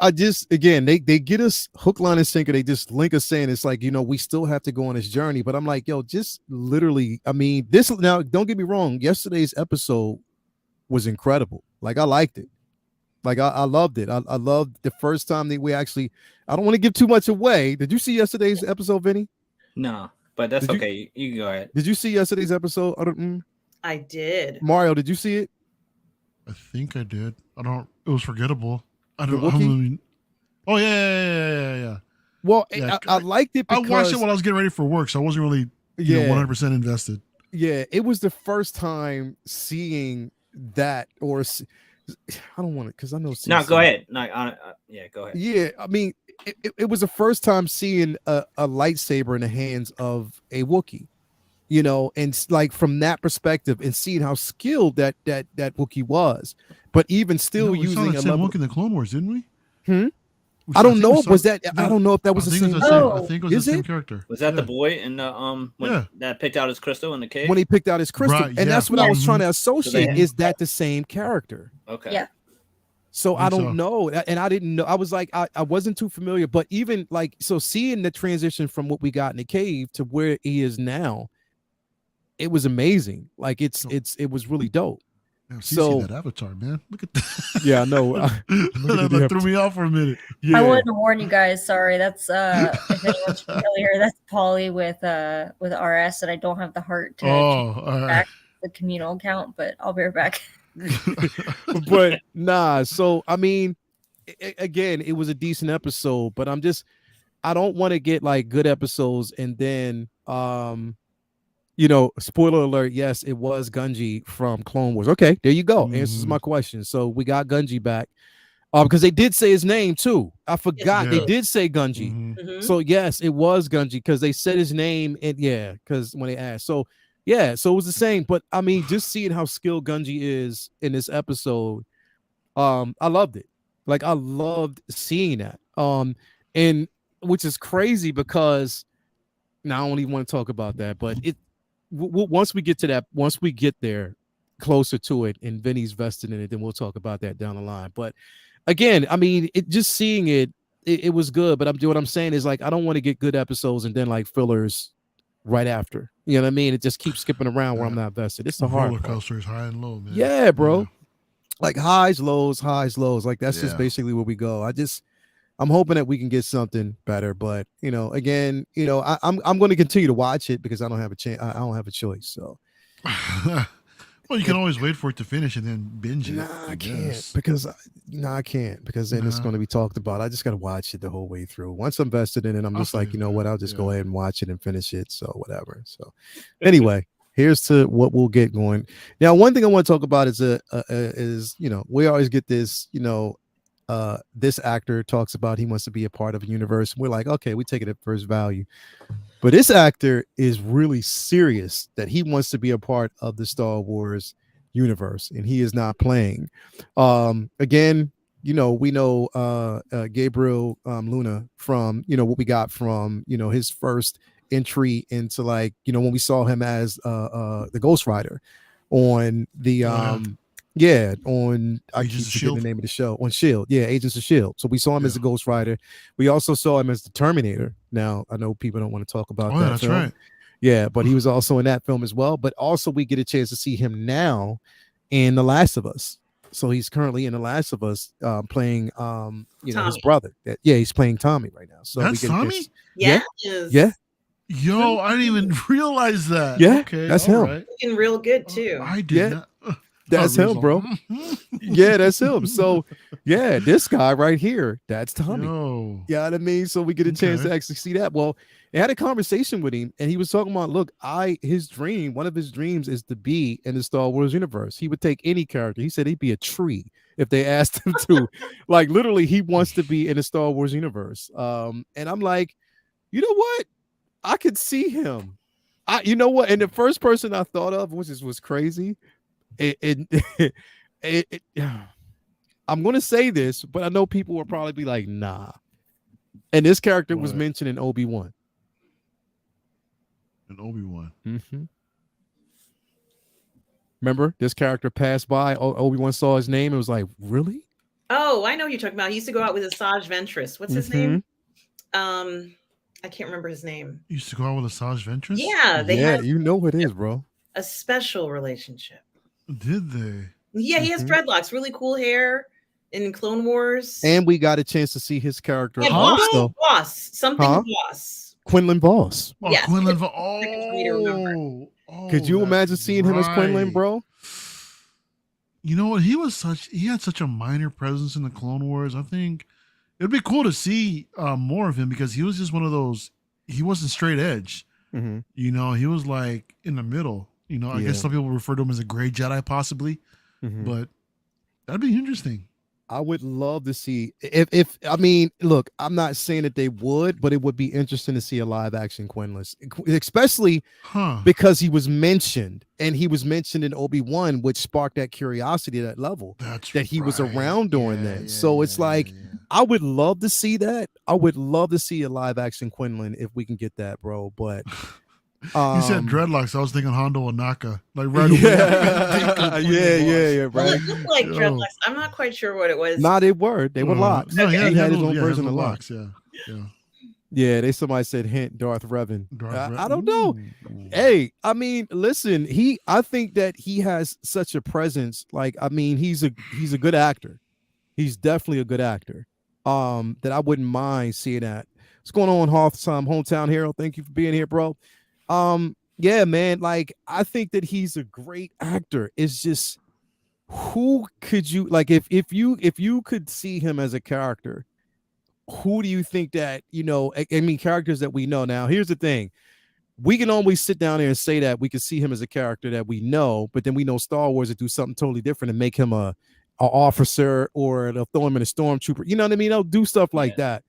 again, they get us hook, line, and sinker. They just link us saying it's like, you know, we still have to go on this journey. But I'm like, yo, just literally, I mean, this now, don't get me wrong, yesterday's episode was incredible. Like, I liked it. Like, I loved it. I loved the first time that we actually, I don't want to give too much away. Did you see yesterday's episode, Vinny? No, but that's okay. You can go ahead. Did you see yesterday's episode? I did. Mario, did you see it? I think I did. I don't. It was forgettable. I The don't. I Wookiee? don't even, oh yeah. Well, Yeah, I liked it I because watched it while I was getting ready for work, so I wasn't really, you know, 100% invested. Yeah, it was the first time seeing that, or I don't want it because I know. No, CC. go ahead. No, yeah, go ahead. Yeah, I mean, it was the first time seeing a lightsaber in the hands of a Wookiee, you know, and like from that perspective, and seeing how skilled that Wookiee was, but even still We saw using that a same level. Look in the Clone Wars, didn't we? I don't know. I don't know if that was the same. I think it was the same character. Was that the boy in the when that picked out his crystal in the cave? When he picked out his crystal, Right, and that's what I was trying to associate. So is that the same character? Okay. Yeah. So I don't know, and I didn't know. I was like, I wasn't too familiar, but even like so, seeing the transition from what we got in the cave to where he is now, it was amazing. Like it was really dope. Yeah, so that avatar, man, look at that. Yeah, I know. That threw me off for a minute. Yeah. I wanted to warn you guys. Sorry, that's if anyone's familiar, that's Polly with RS, and I don't have the heart to change back the communal account, but I'll be right back. But nah, so I mean, again, it was a decent episode, but I don't want to get like good episodes and then you know, spoiler alert, yes, it was Gunji from Clone Wars. Okay, there you go. Answers my question. So we got Gunji back. Because they did say his name too. I forgot they did say Gunji. So yes, it was Gunji because they said his name, and because when they asked. So so it was the same. But I mean, just seeing how skilled Gunji is in this episode, I loved it. Like I loved seeing that. And which is crazy because now I don't even want to talk about that, but once we get to that, once we get there closer to it and Vinny's vested in it, then we'll talk about that down the line. But again, I mean, just seeing it was good. But what I'm saying is like I don't want to get good episodes and then like fillers right after. You know what I mean? It just keeps skipping around where I'm not vested. It's the hard roller coaster is high and low, man. Yeah, bro. Like highs, lows. Like that's just basically where we go. I'm hoping that we can get something better, but you know, again, you know, I'm going to continue to watch it because I don't have a chance. I don't have a choice. So, well, you can always wait for it to finish and then binge it. Nah, I can't because I can't because then it's going to be talked about. I just got to watch it the whole way through. Once I'm vested in it, I'm just like, you know what? I'll just go ahead and watch it and finish it. So whatever. So anyway, here's to what we'll get going. Now, one thing I want to talk about is you know, we always get this, you know. This actor talks about he wants to be a part of a universe. We're like, okay, we take it at first value. But this actor is really serious that he wants to be a part of the Star Wars universe, and he is not playing. Again, you know, we know Gabriel Luna from, you know, what we got from, you know, his first entry into like, you know, when we saw him as the Ghost Rider on the on I keep forgetting the name of the show on Shield. Yeah, Agents of Shield. So we saw him as a Ghost Rider. We also saw him as the Terminator. Now I know people don't want to talk about that. That's film. right. Yeah, but he was also in that film as well. But also we get a chance to see him now in The Last of Us. So he's currently in The Last of Us, playing you know, his brother. He's playing Tommy right now. So that's we get Tommy. Yeah. Yo, I didn't even realize that. Yeah, okay, that's him. Looking real good too. I did not. That's him, bro. Yeah, that's him. So, yeah, this guy right here, that's Tommy. Yo. You know what I mean? So we get a chance to actually see that. Well, I had a conversation with him, and he was talking about, look, one of his dreams is to be in the Star Wars universe. He would take any character. He said he'd be a tree if they asked him to. Like, literally, he wants to be in the Star Wars universe. And I'm like, you know what? I could see him. You know what? And the first person I thought of, which was crazy, I'm gonna say this, but I know people will probably be like, nah. And this character was mentioned in Obi-Wan. Mm-hmm. Remember, this character passed by. Obi-Wan saw his name and was like, really? Oh, I know who you're talking about. He used to go out with Asajj Ventress. What's his name? I can't remember his name. You used to go out with Asajj Ventress? Yeah, they had you know what it is, bro. a special relationship. Did they? Yeah, he has dreadlocks, really cool hair in Clone Wars. And we got a chance to see his character also. Boss. Quinlan Voss. Oh, yes, Quinlan Voss. Voss. Could Oh, you that's imagine seeing him as Quinlan, right. bro? You know what? He had such a minor presence in the Clone Wars. I think it'd be cool to see more of him because he was just one of those. He wasn't straight edge. Mm-hmm. You know, he was like in the middle. You know, I Yeah. guess some people refer to him as a gray Jedi, possibly, Mm-hmm. but that'd be interesting. I would love to see if I mean, look, I'm not saying that they would, but it would be interesting to see a live action Quinlan, especially Huh? because he was mentioned and he was mentioned in Obi-Wan, which sparked that curiosity at that level That's that he was right. around during Yeah, that. yeah, So it's yeah, like, yeah. I would love to see that. I would love to see a live action Quinlan if we can get that, bro. But You said dreadlocks. I was thinking Hondo Onaka. Like right yeah, away. yeah, Well, right. it looked like Yo. dreadlocks. I'm not quite sure what it was. Nah, they were locks. No, He had his little- own yeah, version of little locks. locks. Yeah. Yeah, somebody said hint Darth Revan. I don't know. Ooh. Hey, I mean, listen, I think that he has such a presence. Like, I mean, he's a good actor. He's definitely a good actor. That I wouldn't mind seeing that. What's going on, hometown hero? Thank you for being here, bro. Yeah, man. Like, I think that he's a great actor. It's just, who could you like if you could see him as a character? Who do you think that, I mean, characters that we know now? Here's the thing. We can always sit down there and say that we can see him as a character that we know, but then we know Star Wars would do something totally different and make him a officer, or they'll throw him in a stormtrooper. You know what I mean? They'll do stuff like that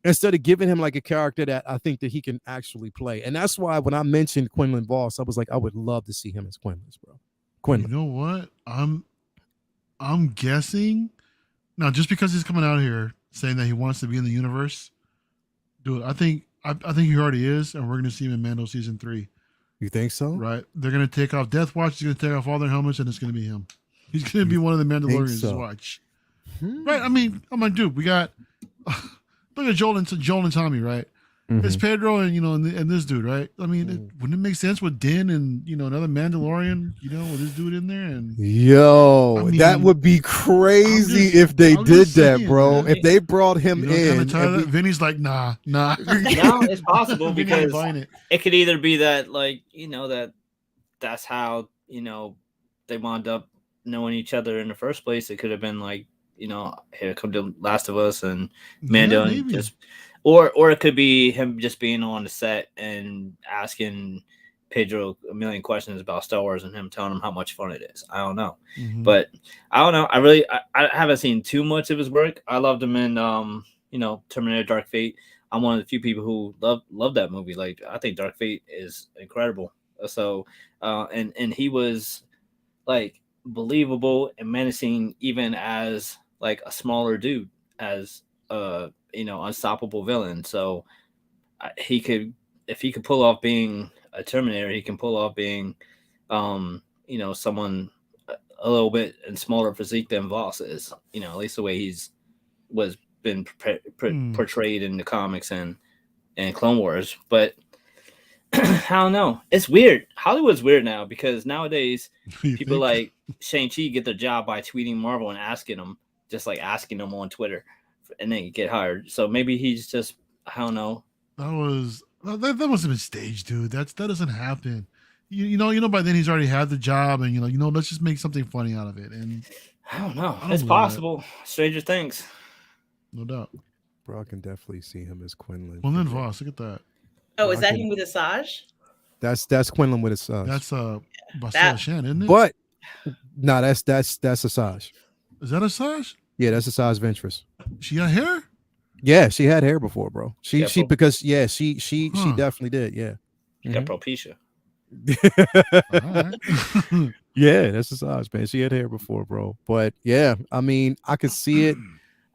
instead of giving him like a character that I think that he can actually play. And that's why when I mentioned Quinlan Voss, I was like, I would love to see him as Quinlan, bro. Quinlan. You know what? I'm guessing now, just because he's coming out here saying that he wants to be in the universe, dude. I think he already is, and we're gonna see him in Mando season 3. You think so? Right? They're gonna take off Death Watch. He's gonna take off all their helmets, and it's gonna be him. He's gonna be one of the Mandalorians to watch. Right? I mean, dude, we got look at Joel and Tommy, right? It's Pedro and this dude, right? I mean, wouldn't it make sense with Din and another Mandalorian, with this dude in there? And yo, I mean, that would be crazy if they I'm did just that, saying, bro. man. If they brought him kinda in, tired of that. Vinny's like, nah. No, it's possible Vinny ain't because buying it. it could either be that, like, that's how, they wound up knowing each other in the first place. It could have been like, here come the Last of Us and Mando, Yeah, and maybe. just, or it could be him just being on the set and asking Pedro a million questions about Star Wars and him telling him how much fun it is. I don't know, but I don't know. I haven't seen too much of his work. I loved him in Terminator Dark Fate. I'm one of the few people who love that movie. Like, I think Dark Fate is incredible. So and he was like believable and menacing even as like a smaller dude, as unstoppable villain. So he could, if he could pull off being a Terminator, he can pull off being someone a little bit in smaller physique than Voss is, at least the way he's been portrayed in the comics and Clone Wars. But I don't know. It's weird. Hollywood's weird now because nowadays people like Shang-Chi get their job by tweeting Marvel and asking them on Twitter, and then get hired. So maybe he's just, I don't know. That must have been staged, dude. That doesn't happen. By then he's already had the job, and let's just make something funny out of it. And I don't know. I don't It's believe possible. Stranger things. No doubt. bro, I can definitely see him as Quinlan. Well, then Voss, look at that. Oh, is that him with Asajj? That's Quinlan with Asajj. That's Basel Shan, isn't it? But no, that's Asajj. Is that Asajj? Yeah, that's Asajj Ventress. She got hair? Yeah, she had hair before, bro. She because she Huh. definitely did. Yeah. She got Propecia. All right. Yeah, that's Asajj, man. She had hair before, bro. But yeah, I mean, I could see it.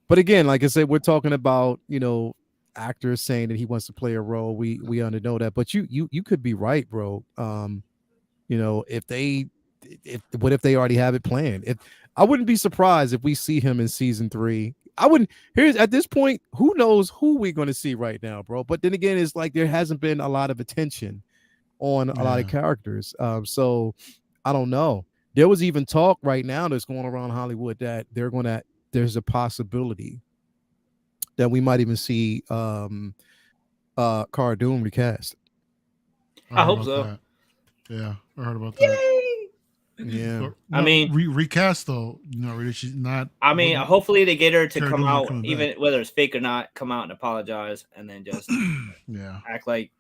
But again, like I said, we're talking about, actors saying that he wants to play a role. We know that. But you could be right, bro. What if they already have it planned? I wouldn't be surprised if we see him in season 3. I wouldn't. Here's at this point, who knows who we're going to see right now, bro? But then again, it's like there hasn't been a lot of attention on a lot of characters. So I don't know. There was even talk right now that's going around Hollywood that there's a possibility that we might even see Cara Dune recast. I hope about so. that. Yeah, I heard about that. Yay! Yeah. But I no, mean- recast though. No, really, she's not. I mean, wouldn't- hopefully they get her to Cara come Delevingne out, coming even back. whether it's fake or not, come out and apologize, and then just Yeah. act like,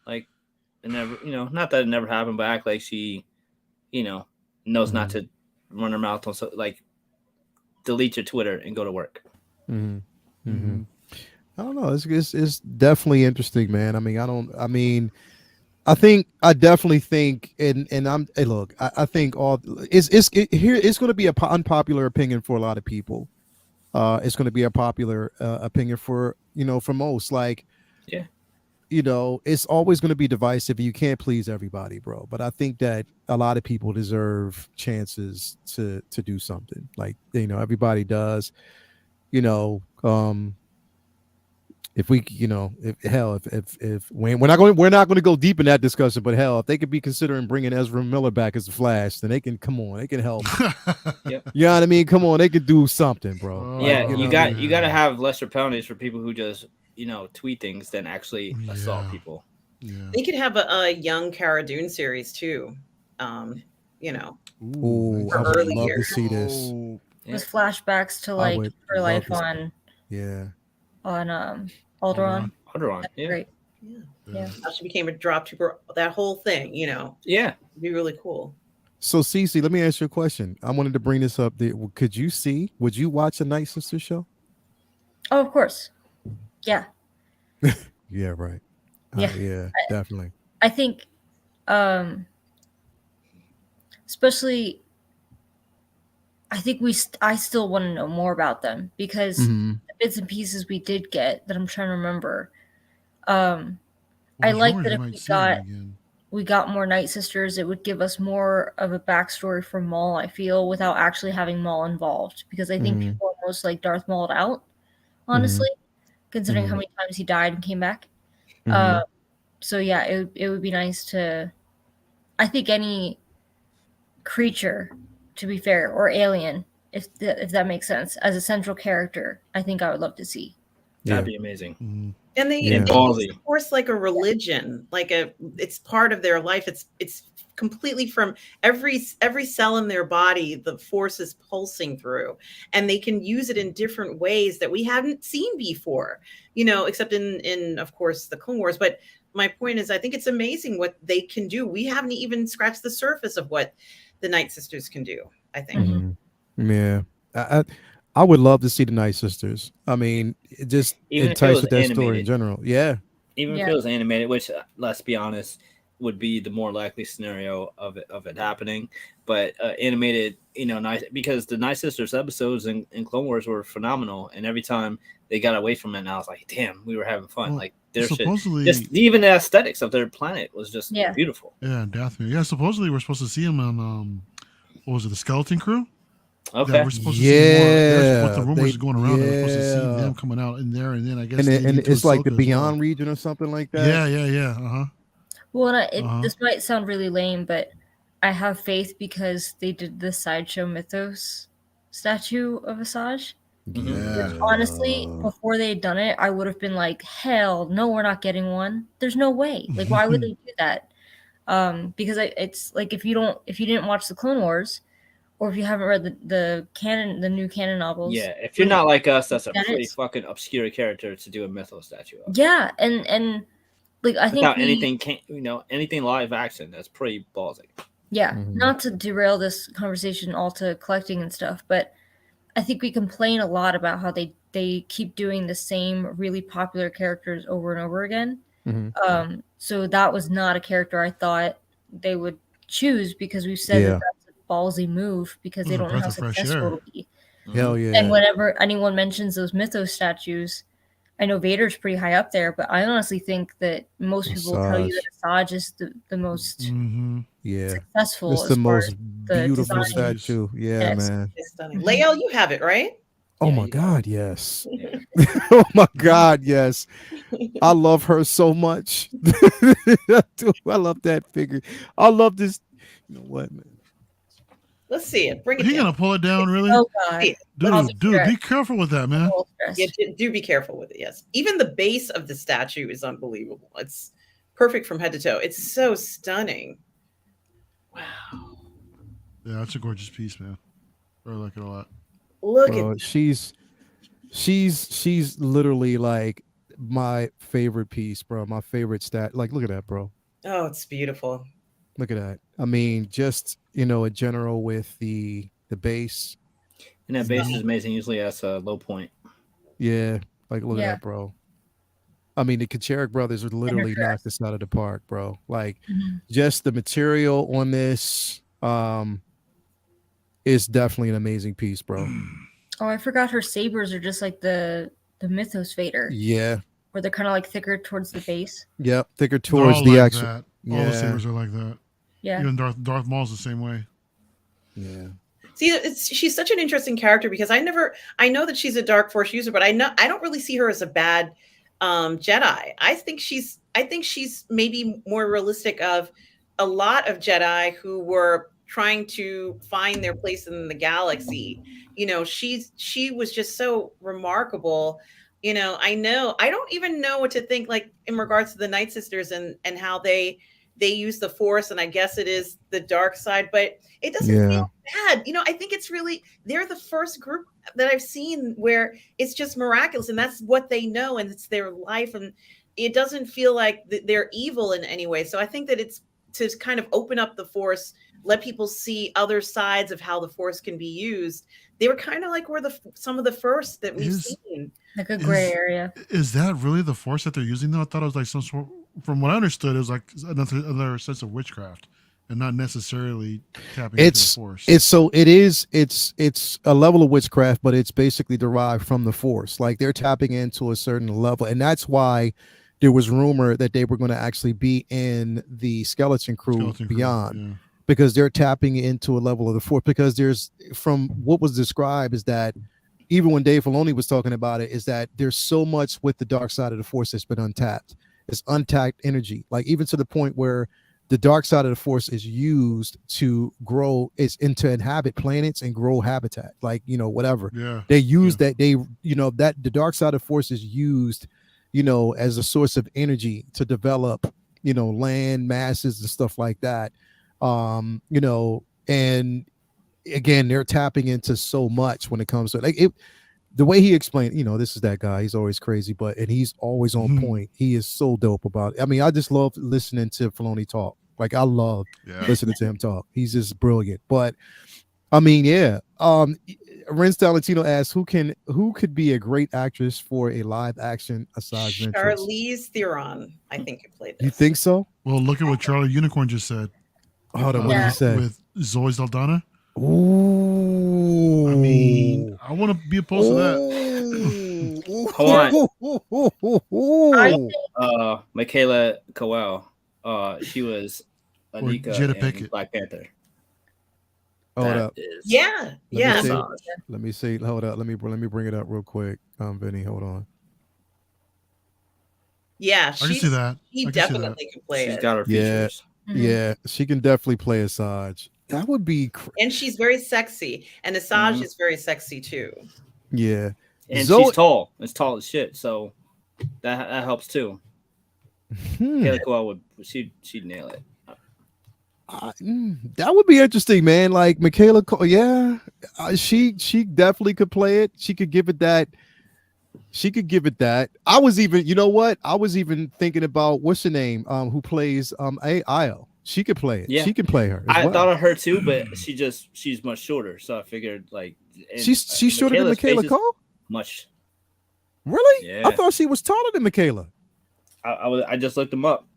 like it never, not that it never happened, but act like she, knows not to run her mouth on, so like, delete your Twitter and go to work. Mm-hmm. Mm-hmm. I don't know. It's definitely interesting, man. I mean, I definitely think, and hey, look, I think here it's going to be an unpopular opinion for a lot of people. It's going to be a popular opinion for most. Like, Yeah. It's always going to be divisive. You can't please everybody, bro. But I think that a lot of people deserve chances to do something. Like, everybody does. If we, if we're not going to go deep in that discussion, but hell, if they could be considering bringing Ezra Miller back as the Flash, then they can help. Yep. You know what I mean? Come on, they could do something, bro. Oh, Yeah, Like, you got to have lesser penalties for people who just tweet things than actually assault Yeah. people. Yeah. They could have a young Cara Dune series too. Ooh, For I would early love years. to see this. Oh, With flashbacks to I like would her love life to see- on Yeah. Alderaan. Alderaan, yeah. Great. Yeah. How she became a drop trooper, that whole thing, Yeah. it'd be really cool. So, Cece, let me ask you a question. I wanted to bring this up. Would you watch a Night Sister show? Oh, of course. Yeah. Yeah, right. Yeah. Yeah, definitely. I think, especially, I think I still want to know more about them because Mhm. the bits and pieces we did get that I'm trying to remember. well, I there's like rumors that you if might we see them got- again. We got more Night Sisters, it would give us more of a backstory for Maul, I feel, without actually having Maul involved. Because I think Mhm. people almost like Darth Maul'd out, honestly, considering Mhm. how many times he died and came back. Mhm. So yeah, it would be nice to. I think any creature, to be fair, or alien, if that makes sense, as a central character, I think I would love to see. That'd be amazing. Mhm. And they, Yeah. it's Ballsy. of course like a religion, it's part of their life. It's completely from every cell in their body, the force is pulsing through, and they can use it in different ways that we haven't seen before, except in of course the Clone Wars. But my point is, I think it's amazing what they can do. We haven't even scratched the surface of what the Night Sisters can do, I think. Mhm. Yeah. I would love to see the Night Sisters. I mean, it just Even if it enticed was with that story in animated. general. Yeah. Even if Yeah. it was animated, which let's be honest, would be the more likely scenario of it happening. But animated, nice, because the Night Sisters episodes in Clone Wars were phenomenal, and every time they got away from it, and I was like, damn, we were having fun. Well, like their shit, supposedly, just even the aesthetics of their planet was just Yeah. beautiful. yeah, Dathomir. Yeah, supposedly we're supposed to see him on what was it, the Skeleton Crew? Okay, That we're supposed to see more. There's what the Yeah, rumors they- are going around. That we're supposed to see yeah. them coming out in there, and then I guess And leading into it's like the Ahsoka as Beyond well. region or something like that. Yeah. Uh-huh. Well, and Uh-huh. this might sound really lame, but I have faith because they did the Sideshow Mythos statue of Asajj. Yeah. Honestly, before they had done it, I would have been like, hell no, we're not getting one. There's no way. Like, why would they do that? Because it's like if you didn't watch the Clone Wars, or if you haven't read the new canon novels. yeah. If you're not like us, that's a That pretty is- fucking obscure character to do a mythos statue of. Yeah, and like I think Without we- anything live action, that's pretty ballsy. Yeah, Mhm. not to derail this conversation all to collecting and stuff, but I think we complain a lot about how they keep doing the same really popular characters over and over again. Mhm. So that was not a character I thought they would choose because we've said Yeah. that that's a ballsy move because they It was a don't know how breath of fresh successful air. it'll be. Hell yeah. And whenever anyone mentions those mythos statues, I know Vader's pretty high up there, but I honestly think that most people will tell you that Asajj is the most Mm-hmm. Yeah. successful. It's as the far most as the beautiful design. statue. Yeah, Yes. man. It's stunning. Lael, you have it, right? Oh Yeah, my you do. God, yes. Yeah. Oh my God, yes. I love her so much. Dude, I love that figure. I love this. You know what, man? Let's see it. Bring it He down. gonna pull it down, really? Oh God. I'll be Dude, stressed. be careful with that, man. A little stressed. Yeah, do be careful with it. Yes, even the base of the statue is unbelievable. It's perfect from head to toe. It's so stunning. Wow. Yeah, that's a gorgeous piece, man. I like it a lot. Look Bro, at she's literally like my favorite piece, bro. My favorite stat. Like, look at that, bro. oh, it's beautiful. Look at that. I mean, just a general with the base. And that base is amazing. Usually that's a low point. Yeah, like look at Yeah. that, bro. I mean, the Kacharik brothers would literally knock this out of the park, bro. Like, just the material on this, is definitely an amazing piece, bro. Oh, I forgot her sabers are just like the Mythos Vader, Yeah. where they're kind of like thicker towards the base. Yep. Thicker They're towards all the like actual. that. Yeah. All the sabers are like that. Yeah. Even Darth Maul's the same way. Yeah. See, she's such an interesting character because I know that she's a Dark Force user, but I don't really see her as a bad Jedi. I think she's maybe more realistic of a lot of Jedi who were trying to find their place in the galaxy. She was just so remarkable. I don't even know what to think, like in regards to the Night Sisters and how they use the Force, and I guess it is the dark side, but it doesn't feel bad. I think it's really, they're the first group that I've seen where it's just miraculous, and that's what they know, and it's their life, and it doesn't feel like they're evil in any way. So I think that it's to kind of open up the Force, let people see other sides of how the Force can be used. They were kind of like some of the first that we've seen. Like a gray area. Is that really the Force that they're using though? I thought it was like some sort, from what I understood, it was like another sense of witchcraft and not necessarily tapping into the Force. It's a level of witchcraft, but it's basically derived from the Force. Like they're tapping into a certain level, and that's why there was rumor that they were going to actually be in the Skeleton Crew Beyond. Yeah. Because they're tapping into a level of the Force. Because there's, from what was described, is that even when Dave Filoni was talking about it, is that there's so much with the dark side of the Force that's been untapped. It's untapped energy, like even to the point where the dark side of the Force is used to grow, to inhabit planets and grow habitat, like whatever. Yeah. They use that that the dark side of the Force is used, as a source of energy to develop, land masses and stuff like that. And again, they're tapping into so much when it comes to like it. The way he explained, this is that guy. He's always crazy, and he's always on point. He is so dope about it. I mean, I just love listening to Filoni talk. Like I love listening to him talk. He's just brilliant. But I mean, yeah. Renz Talentino asks, who could be a great actress for a live action Asajj Ventress? Charlize Theron, I think, could play this. You think so? Well, look at what Charlie Unicorn just said. Hold on, what did he say? With Zoe Saldana. Ooh. I mean, I want to be opposed to that. Hold on. Michaela Coel. She was Anika in Black Panther. Hold up. Yeah. Let me see. Hold up. Let me bring it up real quick. Vinny, hold on. Yeah, I can see that. She definitely can play it. She's got her features. Yeah, she can definitely play Asajj. That would be and she's very sexy, and Asajj is very sexy too. Yeah, and she's tall. It's tall as shit, so that helps too. Michaela Coel she'd nail it. That would be interesting, man. Like Michaela Coel, she definitely could play it. She could give it that. I was even thinking about what's her name, who plays Io. She could play it. Yeah. She can play her. I thought of her too, but she's much shorter, so I figured like she's shorter than Michaela Coel. Much. Really? Yeah. I thought she was taller than Michaela. I just looked them up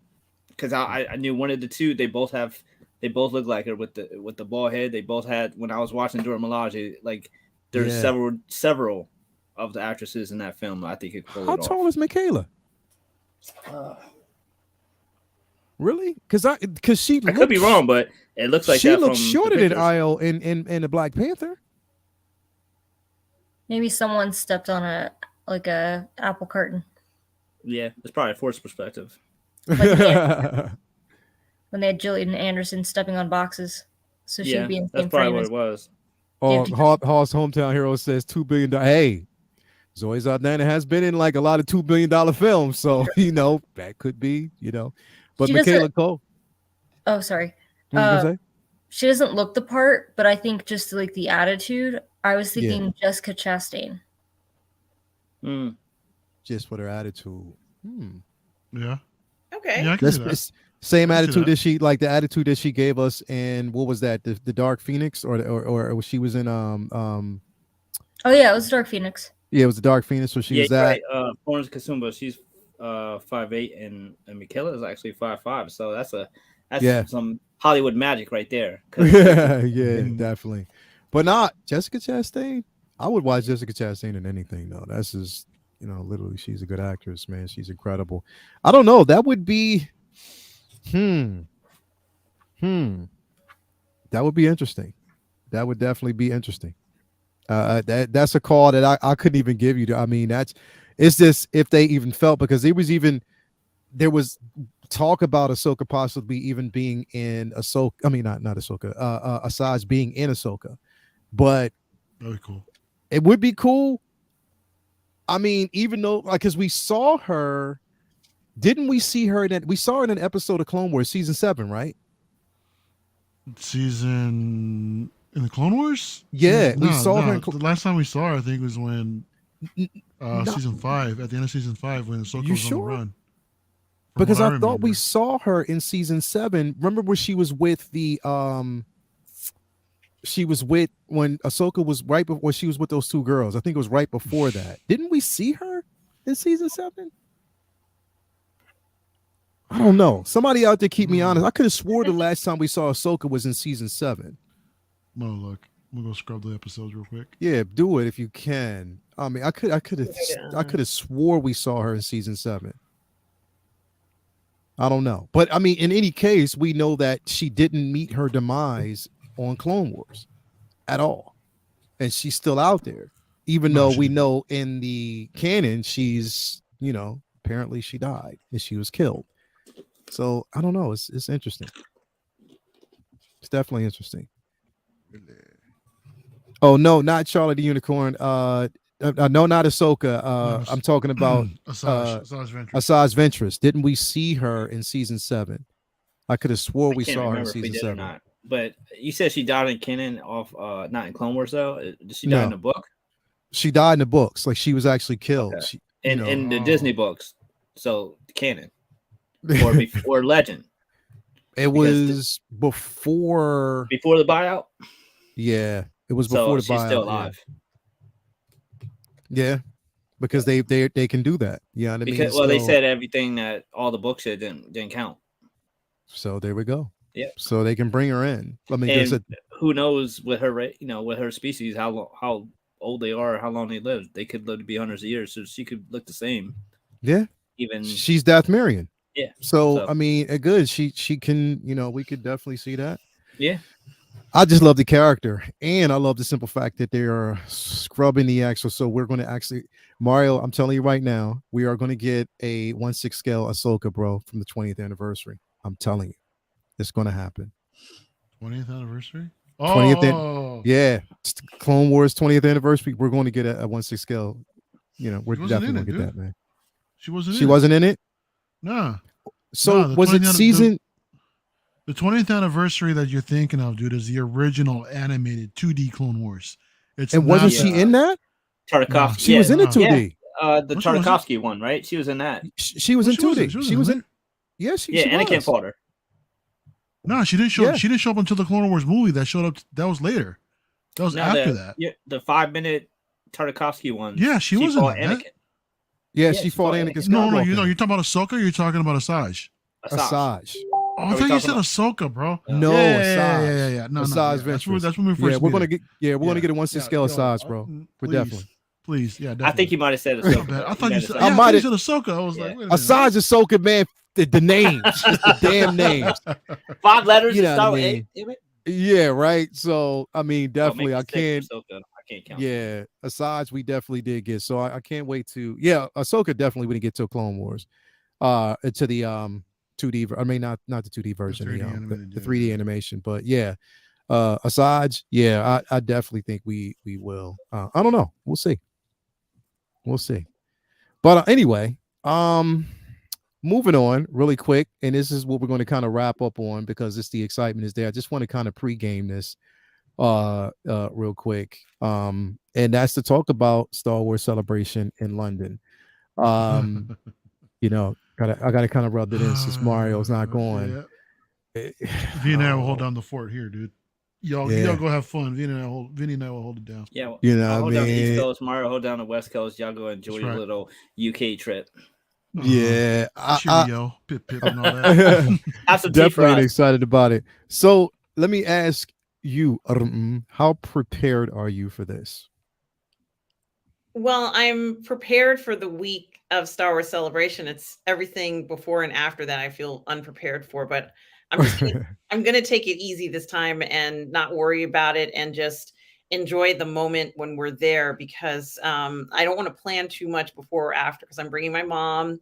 because I knew one of the two. They both look like her with the bald head. They both had, when I was watching Dora Milaje, like there's several of the actresses in that film. I think it could pull it off. How tall is Michaela? Really? Because she I could be wrong, but it looks like she that looks from shorter the than Io in the Black Panther. Maybe someone stepped on a apple carton. Yeah, it's probably a Force perspective. When they had Gillian Anderson stepping on boxes, so she'd be in the same that's probably frame what as it was. Hall's hometown hero says $2 billion. Hey, Zoe Saldana has been in like a lot of $2 billion films, so that could be. But She Michaela doesn't. Cole, Oh, sorry. what you gonna say? She doesn't look the part, but I think just like the attitude. I was Yeah. thinking Jessica Chastain. Mm. Just with her attitude. Yeah. Okay. Yeah, I can That's see that. it's same I can see attitude that. that she like the attitude that she gave us in what was that the Dark Phoenix or she was in Oh yeah, it was Dark Phoenix. yeah, it was the Dark Phoenix, so she Yeah, was you're that. right. Florence Kasumba, she's 5'8", and Michaela is actually 5'5". So that's Yeah. some Hollywood magic right there. 'Cause Yeah, definitely. But not Jessica Chastain. I would watch Jessica Chastain in anything though. That's just literally she's a good actress, man. She's incredible. I don't know. That would be that would be interesting. That would definitely be interesting. That's a call that I couldn't even give you. I mean, it's just if they even felt, because there was talk about Ahsoka possibly even being in Ahsoka. I mean, not Ahsoka. Asajj being in Ahsoka, but Very cool. it would be cool. I mean, even though because we saw her, didn't we see her we saw her in an episode of Clone Wars season 7, right? Season in the Clone Wars? Yeah, we saw her in the last time we saw her, I think, was when No. season 5, at the end of season 5, when Ahsoka You was sure? on the run. From Because what I thought we remember. saw her in season 7. Remember where she was with the she was with when Ahsoka was right before she was with those two girls. I think it was right before that. Didn't we see her in season 7? I don't know. Somebody out there keep me honest. I could have swore the last time we saw Ahsoka was in season 7. I'm gonna look. I'm gonna go scrub the episodes real quick. Yeah, do it if you can. I mean, I could have swore we saw her in season 7. I don't know. But I mean, in any case, we know that she didn't meet her demise on Clone Wars at all. And she's still out there. Even No, though she we didn't. know in the canon she's, apparently she died and she was killed. So I don't know. It's interesting. It's definitely interesting. Oh no, not Charlie the Unicorn. No, not Ahsoka. I'm talking about Asajj Ventress. Asajj Ventress. Didn't we see her in season 7? I could have swore we can't saw her in remember if we season did 7. or not. But you said she died in canon off not in Clone Wars though. Did she die No. in the book? She died in the books. Like she was actually killed. Okay. She, In the Oh. Disney books. So canon. Or before legend. it because was before. Before the buyout? Yeah, it was So before the she's buyout. still alive. Yeah, because they can do that. Yeah, you know what I mean. Because they So- said everything that all the books said didn't count. So there we go. Yeah. So they can bring her in. I mean, And who knows with her, with her species, how old they are, how long they live. They could live to be hundreds of years, so she could look the same. yeah, Even she's Dathmerian. yeah. So I mean, good. She can. We could definitely see that. Yeah. I just love the character, and I love the simple fact that they are scrubbing the actual. So we're going to actually, Mario. I'm telling you right now, we are going to get a 1/6 scale Ahsoka, bro, from the 20th anniversary. I'm telling you, it's going to happen. 20th anniversary. 20th, yeah, Clone Wars 20th anniversary. We're going to get a 1/6 scale. We're She wasn't definitely in going it, to get dude. that, man. She wasn't. She wasn't in it. Nah. So the was it 20th season? The 20th anniversary that you're thinking of, dude, is the original animated 2D Clone Wars. It's And wasn't not she the- in that? Tartakovsky. She was in it 2D. The No, she wasn't. Tartakovsky one, right? She was in that. She was No, in she wasn't. 2D. She She was wasn't in. Yeah, she Anakin was. fought her. No, she didn't show. Yeah. She didn't show up until the Clone Wars movie. That showed up. That was later. That was No, after the, that. Yeah, the 5-minute Tartakovsky one. Yeah, she wasn't fought in that. Anakin. Yeah, Yeah, she she fought fought Anakin Anakin. Skywalker. No, you're talking about Ahsoka. Or you're talking about Asajj. Asajj. Oh, I we thought you talking said about- Ahsoka, bro. No, yeah, Asajj. yeah. No, Asajj yeah. Ventress. That's when we Yeah, first. we're meet gonna her. get. Yeah, we're gonna get a 1/6 scale Asajj, bro. But definitely. Please, yeah. I definitely. think you might have said My Ahsoka. bad. I You thought might you have said. said- Yeah, I might thought you have- said Ahsoka. I was Yeah. like, wait a minute. Asajj, Ahsoka, man. The names, just the damn names. 5 letters You to know start what I with mean? A. Damn it. Yeah, right. So I mean, Don't definitely, make I can't. mistakes with Ahsoka. I can't count. Yeah, Asajj, we definitely did get. So I can't wait to. Yeah, Ahsoka definitely wouldn't get to Clone Wars. To the 2D. I mean, not the 2D version, 3D the animated, yeah. 3D animation. But yeah, Asajj. Yeah, I definitely think we will. I don't know. We'll see. We'll see. But anyway, moving on really quick, and this is what we're going to kind of wrap up on because it's the excitement is there. I just want to kind of pregame this real quick. And that's to talk about Star Wars Celebration in London. Um, I gotta kind of rub it in since Mario's not going. Yeah. Eh, V and I will hold oh, down the fort here, dude. Y'all yeah, go have fun. Vinny and I will hold it down. Yeah, you know I'll what I hold down the East mean? Coast. Mario hold down the West Coast. Y'all go enjoy That's your right. little UK trip. Yeah, Cheerio, pip pip, and all that. Have some tea for definitely us. excited about it. So let me ask you, how prepared are you for this? Well, I'm prepared for the week of Star Wars Celebration. It's everything before and after that I feel unprepared for, but I'm just gonna, I'm going to take it easy this time and not worry about it and just enjoy the moment when we're there because I don't want to plan too much before or after because I'm bringing my mom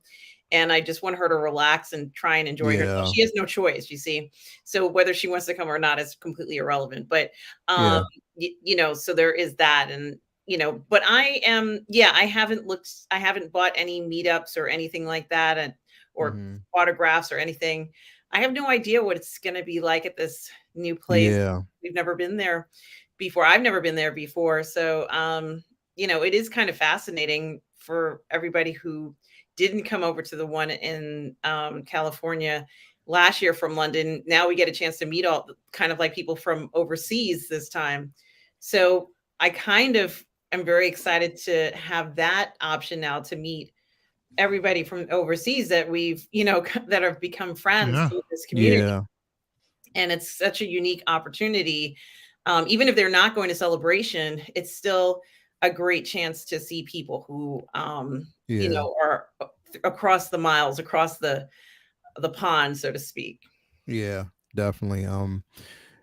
and I just want her to relax and try and enjoy herself. Yeah, She has no choice, you see. So whether she wants to come or not is completely irrelevant. But um, yeah, so there is that, and but I am, I haven't bought any meetups or anything like that, and or hmm, autographs or anything. I have no idea what it's going to be like at this new place. yeah, We've never been there before. I've never been there before. So, it is kind of fascinating for everybody who didn't come over to the one in California last year from London. Now we get a chance to meet all kind of like people from overseas this time. So I kind of am very excited to have that option now to meet everybody from overseas that we've, that have become friends Yeah. with this community. yeah, And it's such a unique opportunity. Even if they're not going to celebration, it's still a great chance to see people who, yeah. are across the miles, across the pond, so to speak. Yeah, definitely.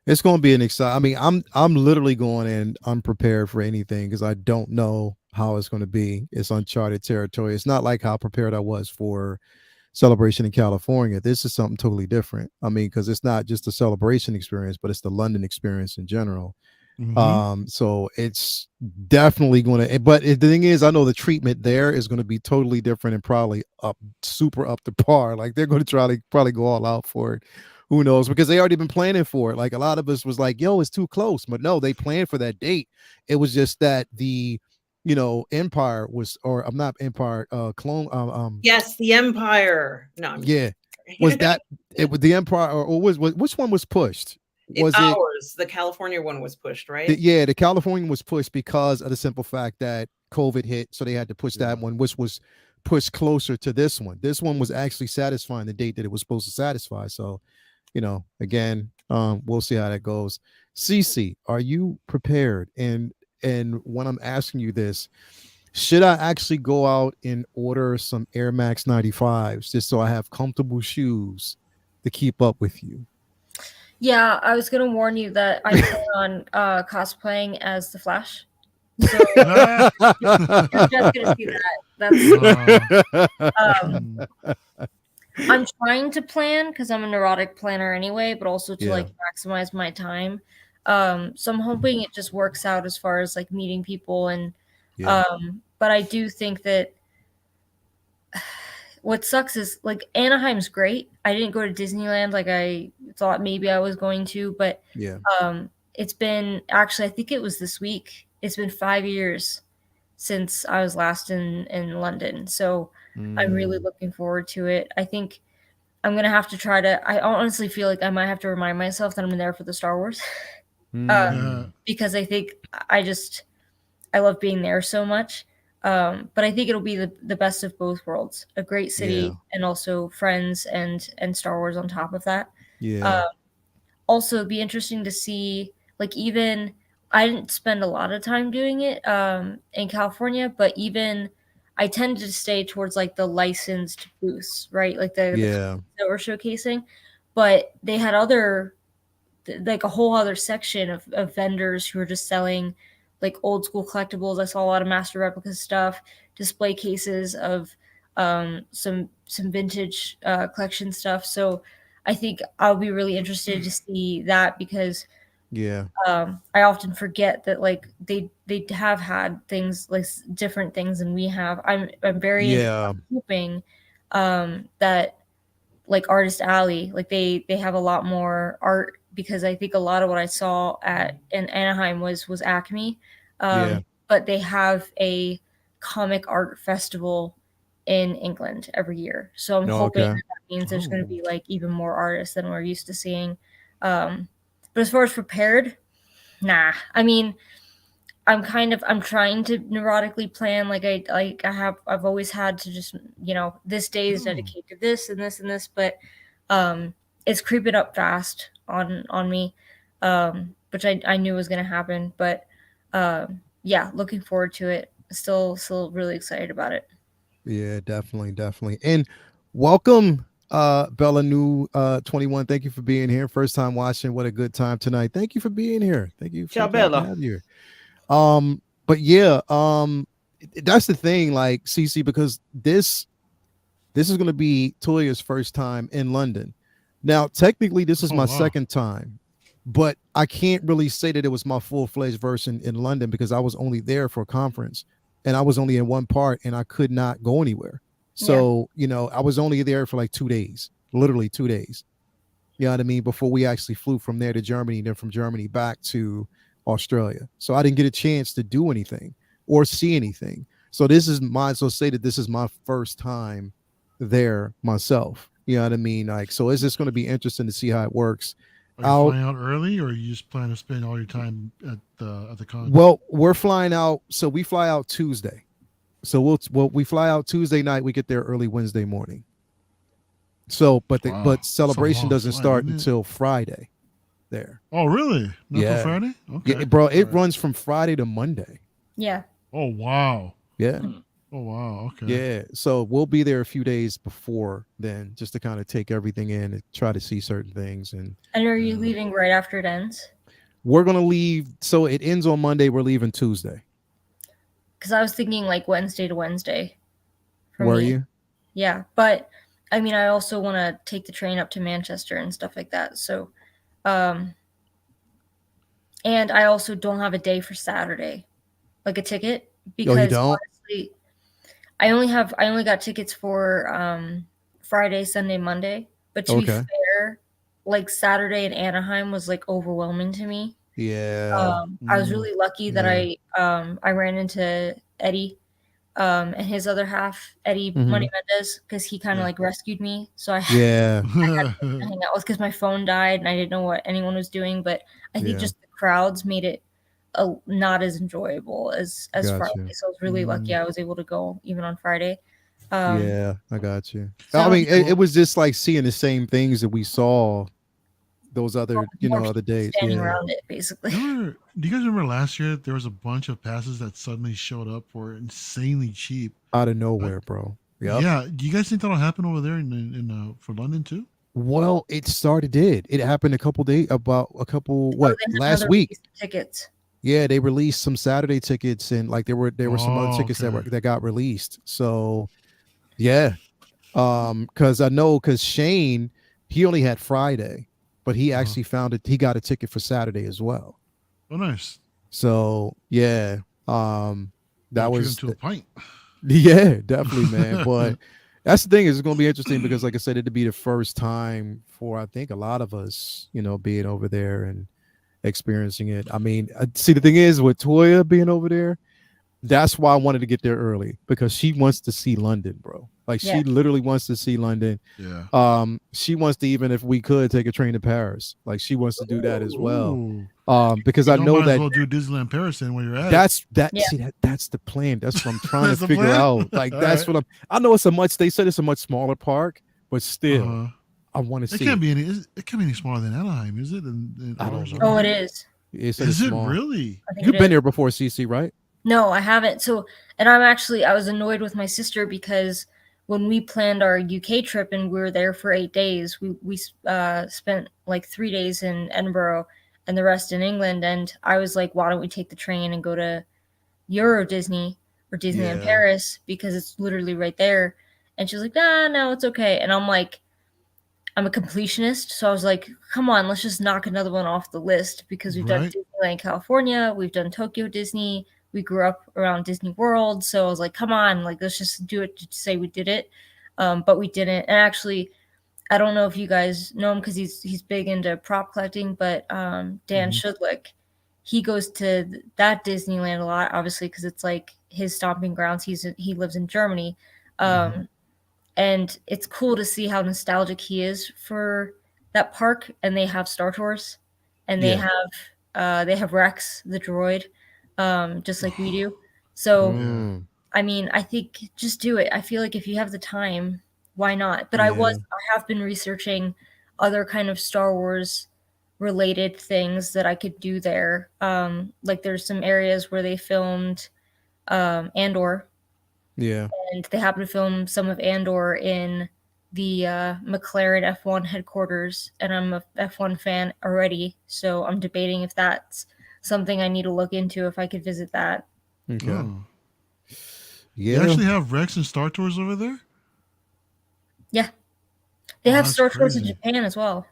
It's going to be an exciting. I mean, I'm literally going in unprepared for anything because I don't know how it's going to be. It's uncharted territory. It's not like how prepared I was for Celebration in California. This is something totally different. I mean, because it's not just a celebration experience, but it's the London experience in general. Mm-hmm. So it's definitely going to. But the thing is, I know the treatment there is going to be totally different and probably super up to par. Like they're going to try to probably go all out for it. Who knows? Because they already been planning for it. Like a lot of us was like, "Yo, it's too close," but no, they planned for that date. It was just that the Empire was, or I'm not Empire, clone, Yes, the Empire. No, I'm yeah, was that it was the Empire, or was which one was pushed? Was it ours. The California one was pushed, right? yeah, the California was pushed because of the simple fact that COVID hit, so they had to push that Yeah. one, which was pushed closer to this one. This one was actually satisfying the date that it was supposed to satisfy. So, again, we'll see how that goes. Cece, are you prepared? And when I'm asking you this, should I actually go out and order some Air Max 95s just so I have comfortable shoes to keep up with you? Yeah, I was gonna warn you that I plan on cosplaying as the Flash. So you're just gonna see that. That's Mm. I'm trying to plan because I'm a neurotic planner anyway, but also to Yeah. like maximize my time. So I'm hoping it just works out as far as like meeting people and Yeah. but I do think that what sucks is like Anaheim's great. I didn't go to Disneyland like I thought maybe I was going to, but Yeah. it's been actually I think it was this week. It's been 5 years since I was last in London. So I'm really Mm, looking forward to it. I think I'm gonna have to try to. I honestly feel like I might have to remind myself that I'm there for the Star Wars, mm, because I think I love being there so much. But I think it'll be the best of both worlds: a great yeah. city and also friends and Star Wars on top of that. Yeah. Uh, Also, it'd be interesting to see, like, even I didn't spend a lot of time doing it in California, but even I tended to stay towards like the licensed booths, right? Like the Yeah. companies that were showcasing, but they had like a whole other section of vendors who were just selling like old school collectibles. I saw a lot of master replica stuff, display cases of some vintage collection stuff. So I think I'll be really interested to see that because Yeah. I often forget that like they have had things like different things than we have. I'm very into Yeah. hooping, that like Artist Alley, like they have a lot more art, because I think a lot of what I saw in Anaheim was Acme. Yeah. But they have a comic art festival in England every year. So I'm hoping Okay. that means there's going to Oh. be like even more artists than we're used to seeing. But as far as prepared, nah. I mean, I'm trying to neurotically plan, I've always had to just, this day is dedicated to this and this and this, but it's creeping up fast on me, which I knew was going to happen, but yeah, looking forward to it. Still really excited about it. Yeah, definitely. And welcome, Bella New 21. Thank you for being here. First time watching. What a good time tonight. Thank you for being here. Thank you. Ciao, So glad to Bella. have you here. But yeah, that's the thing, like CC, because this is going to be Toya's first time in London. Now, technically, this is Oh, my wow. second time, but I can't really say that it was my full-fledged version in London because I was only there for a conference and I was only in one part and I could not go anywhere. So, I was only there for like 2 days, literally 2 days. You know what I mean? Before we actually flew from there to Germany, then from Germany back to Australia. So I didn't get a chance to do anything or see anything. So might as well say that this is my first time there myself. You know what I mean? Like, so it's just going to be interesting to see how it works. Are you flying out early, or you just plan to spend all your time at the con? Well, we're flying out. So we fly out Tuesday. So we fly out Tuesday night. We get there early Wednesday morning. So, but Wow, but that's a celebration long doesn't flight, start isn't it? until Friday. There. Oh, really? Not till Yeah. Friday? Okay. Yeah, bro. It All right. runs from Friday to Monday. Yeah. Oh, wow. Yeah. Oh, wow. Okay. Yeah. So we'll be there a few days before then, just to kind of take everything in and try to see certain things. And are you leaving right after it ends? we're gonna leave. So it ends on Monday. We're leaving Tuesday. Because I was thinking like Wednesday to Wednesday. Were you? Yeah, but I mean, I also want to take the train up to Manchester and stuff like that. So, and I also don't have a day for Saturday, like a ticket, because you don't? honestly, I only got tickets for Friday, Sunday, Monday. But to be Okay. fair, like Saturday in Anaheim was like overwhelming to me. Yeah. I was really lucky that I ran into Eddie, and his other half, Eddie Money Mendez, because he kind of like rescued me. So I Yeah. had to hang out with, because my phone died and I didn't know what anyone was doing. But I think just the crowds made it not as enjoyable as Gotcha. Friday. So I was really lucky I was able to go even on Friday. Yeah, I got you. So I mean, it was just like seeing the same things that we saw those other, more other people days. standing Yeah. around it, basically. Do you guys remember last year there was a bunch of passes that suddenly showed up for insanely cheap? Out of nowhere, bro. Yep. Yeah. Do you guys think that'll happen over there in for London too? Well, it did. It happened last Another week. release of tickets. Yeah, they released some Saturday tickets, and like there were some other tickets okay. that got released. So yeah. Because Shane, he only had Friday, but he actually he got a ticket for Saturday as well. Oh, nice. So yeah. That was to a pint. Yeah, definitely, man. But that's the thing, is it's going to be interesting because, like I said, it'd be the first time for, I think, a lot of us, being over there and experiencing it. I mean, see, the thing is with Toya being over there, that's why I wanted to get there early, because she wants to see London, bro. Like she literally wants to see London. Yeah. She wants to, even if we could, take a train to Paris. Like she wants to do that as well. Ooh. Because I know might that as well do Disneyland Paris then when you're at that's it. see that's the plan. That's what I'm trying That's to the figure plan? out. Like All that's right. what I know they said it's a much smaller park, but still I want to It see can't it. be any smaller than Anaheim, is it? I don't know. Oh, it is. Is Is it really? You've been there before, CC, right? No, I haven't. So, and I was annoyed with my sister because when we planned our UK trip and we were there for 8 days, we spent like 3 days in Edinburgh and the rest in England. And I was like, why don't we take the train and go to Euro Disney or Disneyland Paris, because it's literally right there. And she was like, no, it's okay. And I'm like, I'm a completionist, so I was like, come on, let's just knock another one off the list, because we've done Disneyland California, we've done Tokyo Disney, we grew up around Disney World, so I was like, come on, like let's just do it to say we did it. but we didn't. And actually, I don't know if you guys know him because he's big into prop collecting, but Dan Shudlick, he goes to that Disneyland a lot, obviously, because it's like his stomping grounds. He lives in Germany, and it's cool to see how nostalgic he is for that park. And they have Star Tours, and they have Rex the droid, just like we do. So I mean, I think just do it. I feel like if you have the time, why not? But I have been researching other kind of Star Wars related things that I could do there. Like there's some areas where they filmed Andor, Yeah. and they happen to film some of Andor in the McLaren F1 headquarters, and I'm a F1 fan already, so I'm debating if that's something I need to look into if I could visit that. Okay. Oh. Yeah. You actually have Rex and Star Tours over there? Yeah. They Oh, have that's Star Tours in crazy. Japan as well.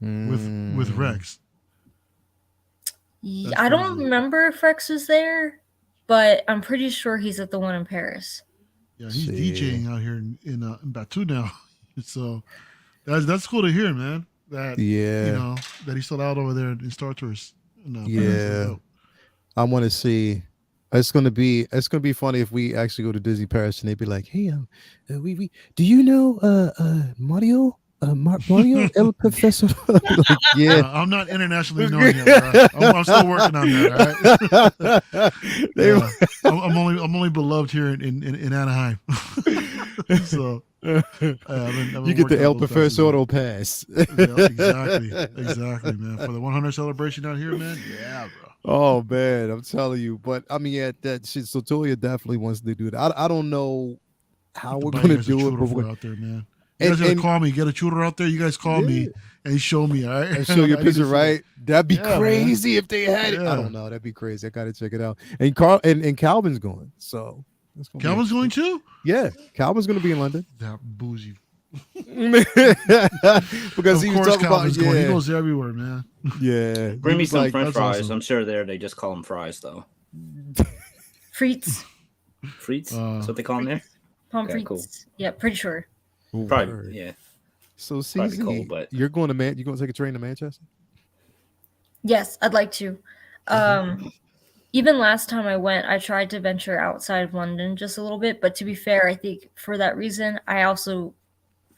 With Rex. That's I don't crazy. remember if Rex was there, but I'm pretty sure he's at the one in Paris. Yeah, he's See. DJing out here in Batu now. So that's cool to hear, man. That that he's still out over there in Star Tours. Yeah. I want to see. It's gonna be funny if we actually go to Disney Paris and they'd be like, "Hey, we do you know Mario? Mario El Professor?" Like, yeah, I'm not internationally known yet, bro. I'm still working on that. All right? I'm only beloved here in Anaheim. So you get the El Professor Auto Pass. Exactly, man. For the 100 celebration out here, man. Yeah, bro. Oh man, I'm telling you. But I mean, yeah, that shit. So Toya definitely wants to do that. I don't know how we're gonna do it, but we're out there, man. You guys gotta call me. Get a shooter out there. You guys call me and show me. All right, and show your picture, right? That'd be crazy man. If they had it. I don't know. That'd be crazy. I gotta check it out. And Carl and Calvin's going. So Calvin's going too. Yeah, Calvin's gonna be in London. That bougie. Because he was talking about he goes everywhere, man. Yeah, bring me some French fries. Awesome. I'm sure they just call them fries though. Frites. That's what they call them there. Pommes frites. Cool. Yeah, pretty sure. Probably, yeah. So CZ, cold, but you're going to take a train to Manchester? Yes, I'd like to. Even last time I went, I tried to venture outside of London just a little bit, but to be fair, I think for that reason, I also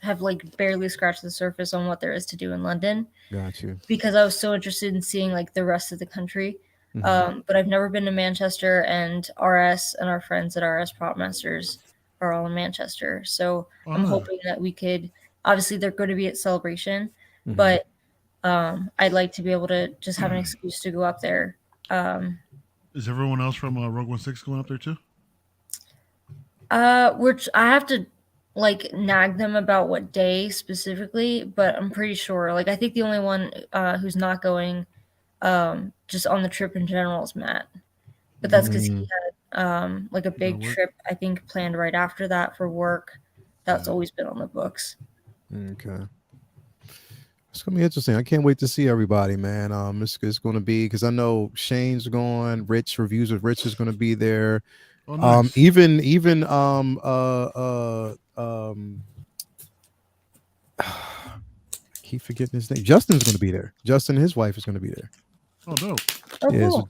have like barely scratched the surface on what there is to do in London. Got you. Because I was so interested in seeing like the rest of the country. But I've never been to Manchester, and RS and our friends at RS Prop Masters are all in Manchester. So I'm hoping that we could, obviously they're going to be at Celebration, but I'd like to be able to just have an excuse to go up there. Is everyone else from Rogue 16 going up there too? I have to like nag them about what day specifically, but I'm pretty sure. Like I think the only one who's not going just on the trip in general is Matt. But that's because he had like a big trip, I think, planned right after that for work. That's always been on the books. Okay. It's gonna be interesting. I can't wait to see everybody, man. It's gonna be because I know Shane's going. Rich reviews of Rich is gonna be there. Oh, nice. Even I keep forgetting his name. Justin's gonna be there. Justin and his wife is gonna be there. Oh, dope. Oh, Yeah, cool.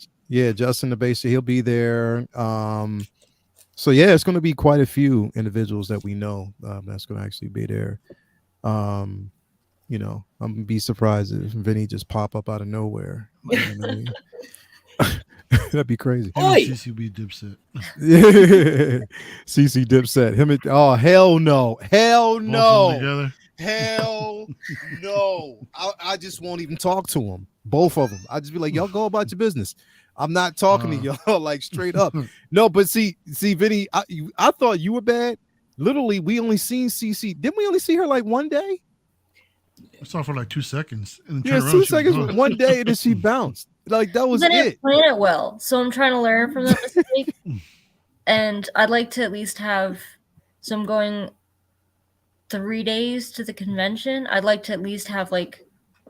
Justin the bass, he'll be there. So yeah, it's gonna be quite a few individuals that we know that's gonna actually be there. You know, I'm gonna be surprised if Vinny just pop up out of nowhere. Like, you know what I mean? That'd be crazy. CCB Dipset. CC Dipset. Him and hell no. Hell no. Together. Hell no. I just won't even talk to them. Both of them. I just be like, y'all go about your business. I'm not talking to y'all like straight up. No, but see, Vinny, I thought you were bad. Literally, we only seen CC. Didn't we only see her like one day? I saw her for like 2 seconds. And Yeah, 2 seconds, one day, and then she bounced. Like that was Then I it. plan it well, so I'm trying to learn from that mistake. And I'd like to at least have. So I'm going 3 days to the convention. I'd like to at least have like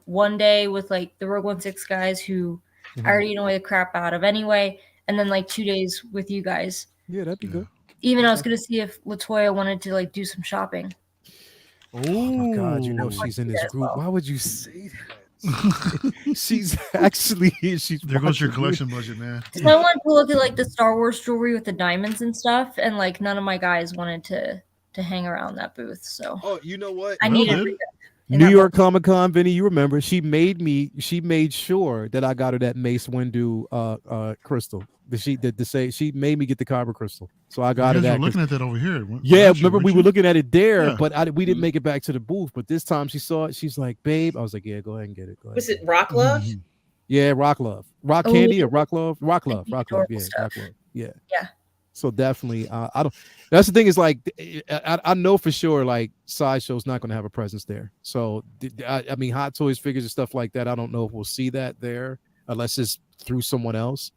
1 day with like the Rogue 16 guys who I already annoy the crap out of anyway, and then like 2 days with you guys. Yeah, that'd be good. Even I was gonna see if Latoya wanted to like do some shopping. Oh my God, you know Ooh. she's in this As group. well. Why would you say that? She's actually she's There goes your watching collection budget, man. So I wanted to look at like the Star Wars jewelry with the diamonds and stuff, and like none of my guys wanted to hang around that booth. So Oh, you know what? I Will needed did. New York Comic Con, Vinny, you remember? She made sure that I got her that Mace Windu crystal. She made me get the kyber crystal, so I You got her guys that. were looking at that over here. Yeah, last year, remember we weren't were you? looking at it there, Yeah. but we didn't make it back to the booth. But this time she saw it. She's like, "Babe," I was like, "Yeah, go ahead and get it." Go ahead Was and it get Rock Love? Mhm. Yeah, Rock Love, Rock Oh, Candy, or Rock Love, Rock I Love, think Rock Love. adorable Yeah, stuff. Rock Love. Yeah. Yeah. So definitely, I don't. That's the thing is like, I know for sure like Sideshow's not going to have a presence there. So I mean, Hot Toys figures and stuff like that. I don't know if we'll see that there unless it's through someone else.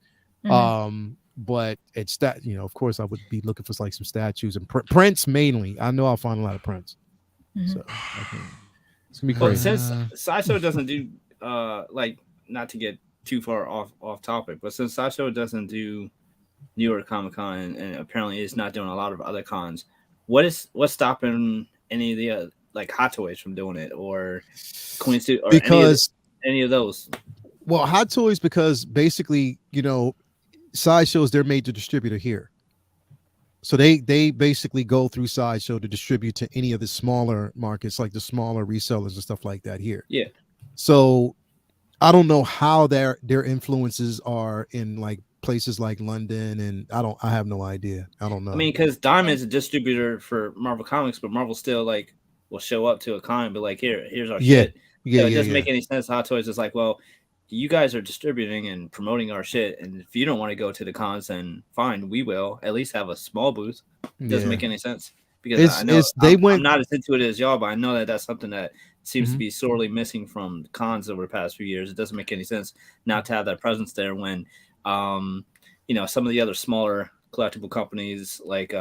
Mhm. But it's that, you know, of course I would be looking for like some statues and prints mainly. I know I'll find a lot of prints. Mhm. So it's gonna be Well, crazy. since Sideshow doesn't do like, not to get too far off topic, but since Sideshow doesn't do New York Comic Con and apparently is not doing a lot of other cons, what's stopping any of the like Hot Toys from doing it, or Queen Suit, or Because any of those? well, Hot Toys, because basically, you know, Sideshows, they're made to distributor here. So they basically go through Sideshow to distribute to any of the smaller markets, like the smaller resellers and stuff like that here. Yeah. So I don't know how their influences are in like places like London, and I have no idea. I don't know. I mean, because Diamond's a distributor for Marvel Comics, but Marvel still like will show up to a con and be like, here's our Yeah. shit. Yeah, So it yeah, doesn't yeah. make any sense. Hot Toys is like, well, you guys are distributing and promoting our shit, and if you don't want to go to the cons, then fine, we will at least have a small booth. It doesn't make any sense, because I know I'm not as into it as y'all, but I know that that's something that seems to be sorely missing from cons over the past few years. It doesn't make any sense not to have that presence there when, you know, some of the other smaller collectible companies like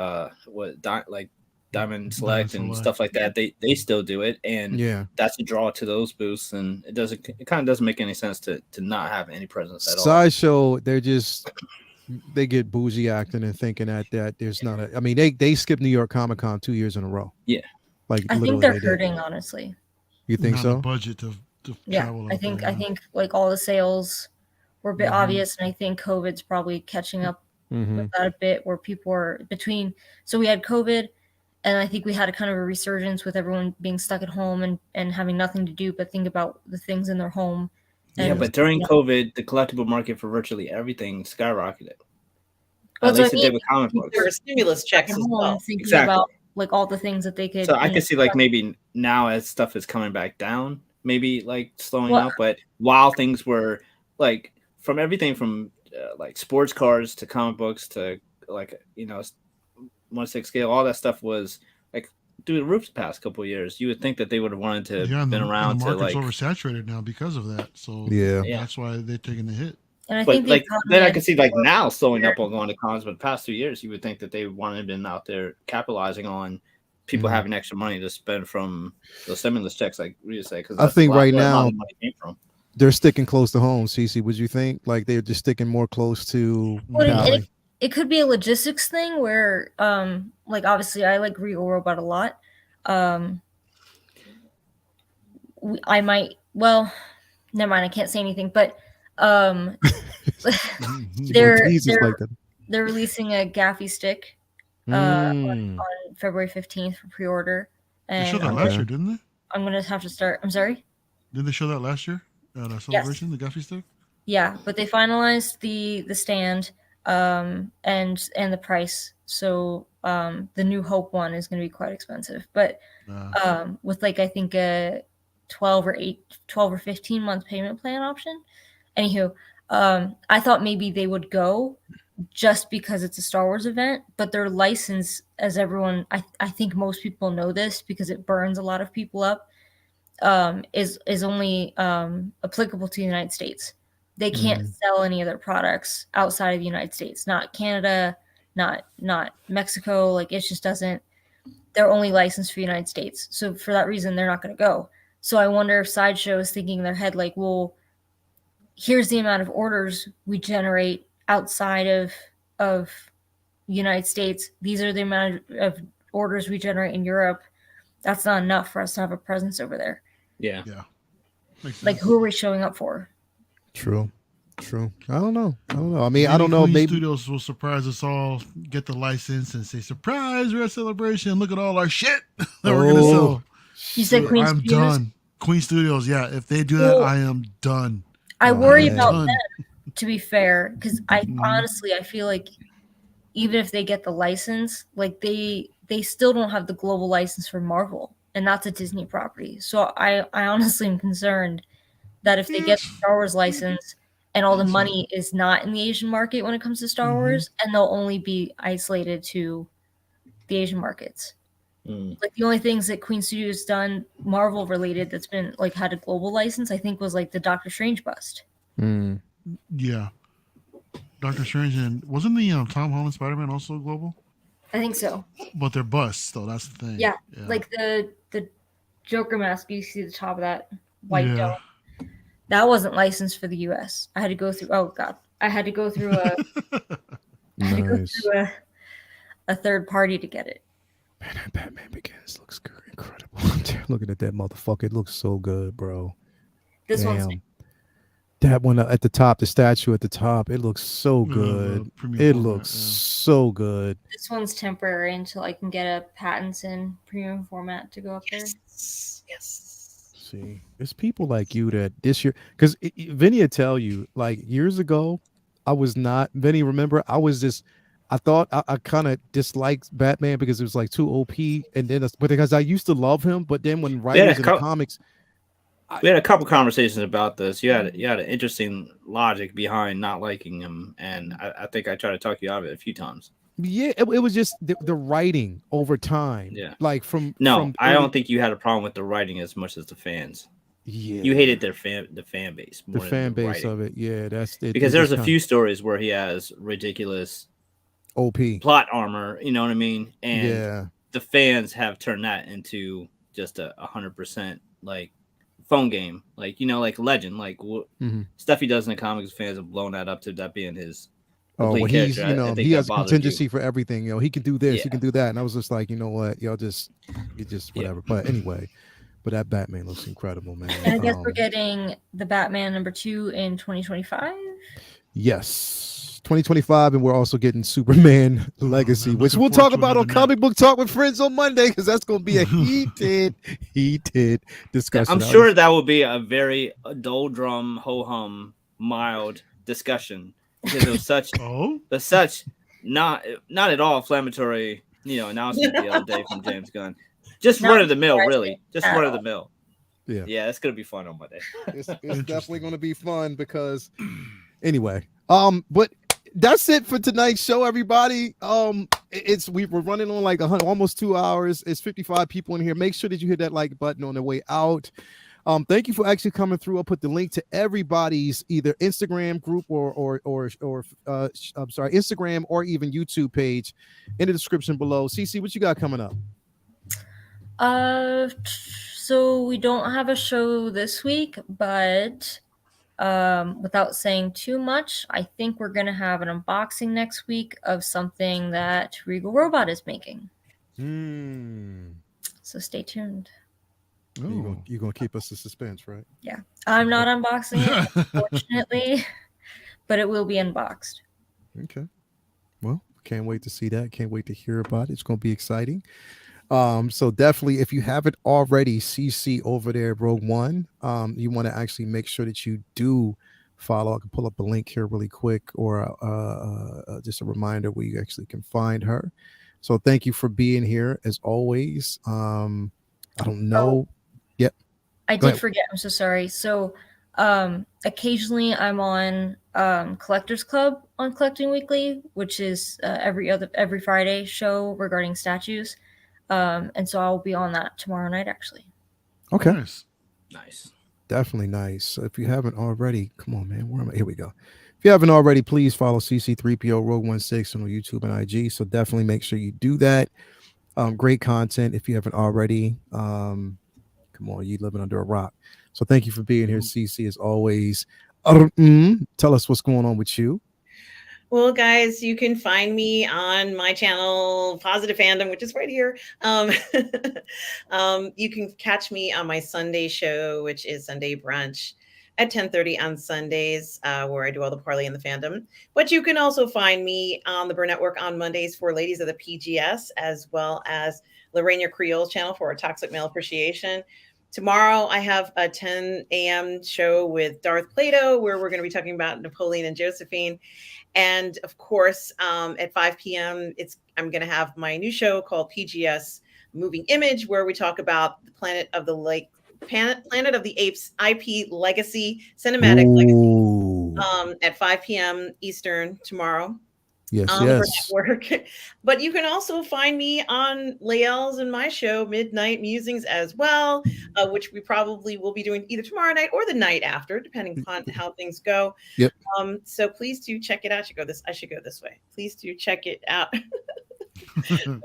Diamond Select and stuff like that, they still do it, and Yeah. that's a draw to those booths, and it kind of doesn't make any sense to not have any presence at all. Sideshow, they get bougie acting and thinking that there's not a. I mean, they skipped New York Comic Con 2 years in a row. Yeah, like I think literally they're they did. hurting, honestly. You think Not so? a budget to Yeah, travel. I out think there, I think like all the sales were a bit Mhm. obvious, and I think COVID's probably catching up with that a bit, where people are between. So we had COVID, and I think we had a kind of a resurgence with everyone being stuck at home and having nothing to do but think about the things in their home. Yeah, And, but during you know, COVID, the collectible market for virtually everything skyrocketed. well, At so least I it mean, did with comic books. There were stimulus stuck checks at as home well. thinking Exactly. about like all the things that they could. So I you know, could see like maybe now as stuff is coming back down, maybe like slowing Well- up. But while things were like from everything from like sports cars to comic books to like, you know, 1/6 scale, all that stuff was like through the roof the past couple of years. You would think that they would have wanted to Yeah, and been the around to market's like, oversaturated now because of that. So Yeah. that's why they're taking the hit. And I but think the like economy then I had could see like more now slowing up weird- on going to cons, but the past 2 years you would think that they wanted to been out there capitalizing on people Mhm. having extra money to spend from those stimulus checks, like Rita said. Because I think right where a lot now of the money came from. they're sticking close to home. Cece, would you think like they're just sticking more close to Well, and Cali? it could be a logistics thing where like obviously I like Regal Robot a lot. I might, well, never mind, I can't say anything, but they're they're releasing a Gaffy stick on February 15th for pre-order. They And showed that last year, didn't they? I'm gonna have to start. I'm sorry. Didn't they show that last year at a celebration, the Gaffy stick? Yeah, but they finalized the stand and the price. So the New Hope one is going to be quite expensive, but with like I think a 12 or 15 month payment plan option. Anywho, I thought maybe they would go just because it's a Star Wars event, but their license, as everyone, I think most people know this because it burns a lot of people up, is only applicable to the United States. They can't sell any of their products outside of the United States, not Canada, not Mexico. Like it just doesn't. They're only licensed for the United States, so for that reason, they're not going to go. So I wonder if Sideshow is thinking in their head like, well, here's the amount of orders we generate outside of the United States, these are the amount of orders we generate in Europe. That's not enough for us to have a presence over there. Yeah. Yeah. Makes Like, sense. who are we showing up for? True. I don't know. I mean, I Maybe don't know. Queen Maybe Studios will surprise us all, get the license, and say, "Surprise! We're at Celebration. Look at all our shit that we're gonna Oh. sell." You said Queen I'm Studios? done. Queen Studios, yeah. If they do that, Well, I am done. I Oh, worry man. about Done. them, to be fair, because I Mhm. honestly I feel like even if they get the license, like they still don't have the global license for Marvel, and that's a Disney property. So I honestly am concerned that if they get the Star Wars license and all the money is not in the Asian market when it comes to Star Wars, and they'll only be isolated to the Asian markets. Like the only things that Queen Studios done Marvel related that's been like had a global license, I think, was like the Doctor Strange bust. Mm. Yeah. Doctor Strange and wasn't the Tom Holland Spider-Man also global? I think so. But they're busts, though. That's the thing. Yeah. Like the Joker mask, you see the top of that white Yeah. dome. That wasn't licensed for the US. I had to go through I had to go through Nice. a third party to get it. Man, that Batman Begins looks good, incredible. Looking at that motherfucker, it looks so good, bro. This one's Damn. That one at the top, the statue at the top, it looks so good. premium It format, looks so good. this one's temporary until I can get a Pattinson premium format to go up there. Yes. See, it's people like you that this year, because Vinny will tell you, like years ago, I was not, Vinny, remember, I thought I kind of disliked Batman because it was like too OP. And then, but because I used to love him, but then when writers in the comics, we had a couple conversations about this. You had an interesting logic behind not liking him, and I think I tried to talk you out of it a few times. Yeah, it was just the writing over time. Yeah, like I don't think you had a problem with the writing as much as the fans. Yeah, you hated the fan base more the than fan base writing. of it. Yeah, that's it. Because there's a few stories where he has ridiculous OP plot armor. You know what I mean? And yeah, the fans have turned that into just 100% like phone game, like like Legend, like stuff he does in the comics. Fans have blown that up to that being his. Oh, well, he's character. he has a contingency for everything. He can do this, he can do that, and I was just like, you know what, y'all just whatever. But anyway, but that Batman looks incredible, man. And I guess we're getting the Batman #2 in 2025. Yes, 2025, and we're also getting Superman Legacy, which we'll talk about on Comic Book Talk with Friends on Monday, because that's going to be a heated discussion. I'm sure that will be a very doldrum, ho-hum, mild discussion, because it was such not at all inflammatory, announcement the other day from James Gunn. Just run of the mill, really. Just run of the mill. Yeah, it's gonna be fun on Monday. It's definitely gonna be fun because, anyway, but that's it for tonight's show, everybody. We're running on like almost 2 hours. It's 55 people in here. Make sure that you hit that like button on the way out. Thank you for actually coming through. I'll put the link to everybody's either Instagram group or I'm sorry, Instagram or even YouTube page in the description below. CC, what you got coming up? So we don't have a show this week, but without saying too much, I think we're gonna have an unboxing next week of something that Regal Robot is making. So stay tuned. You're gonna keep us in suspense, right? Yeah, I'm not unboxing it, unfortunately, but it will be unboxed. Okay. Well, can't wait to see that. Can't wait to hear about it. It's gonna be exciting. So definitely, if you haven't already, CC over there, Rogue One, you want to actually make sure that you do follow. I can pull up a link here really quick, or just a reminder where you actually can find her. So thank you for being here as always. I don't know. Yep. I did forget. I'm so sorry. So occasionally I'm on Collectors Club on Collecting Weekly, which is every Friday show regarding statues. And so I'll be on that tomorrow night, actually. Okay. Nice. Definitely nice. So if you haven't already, come on, man. Where am I? Here we go. If you haven't already, please follow CC3PO Rogue 16 on YouTube and IG. So definitely make sure you do that. Great content. If you haven't already, come on, you living under a rock. So thank you for being here, CC, as always. Tell us what's going on with you. Well, guys, you can find me on my channel, Positive Fandom, which is right here. You can catch me on my Sunday show, which is Sunday Brunch at 10:30 on Sundays, where I do all the parlay in the fandom. But you can also find me on the Burn Network on Mondays for Ladies of the PGS, as well as Lorraine Creole's channel for Toxic Male Appreciation. Tomorrow, I have a 10 a.m. show with Darth Plato, where we're going to be talking about Napoleon and Josephine. And of course, at 5 p.m., I'm going to have my new show called PGS Moving Image, where we talk about the Planet of the Apes IP legacy, cinematic legacy, at 5 p.m. Eastern tomorrow. Yes, on the Burn yes. Network. But you can also find me on Lael's and my show, Midnight Musings, as well, which we probably will be doing either tomorrow night or the night after, depending upon how things go. Yep. So please do check it out. I should go this way. Please do check it out.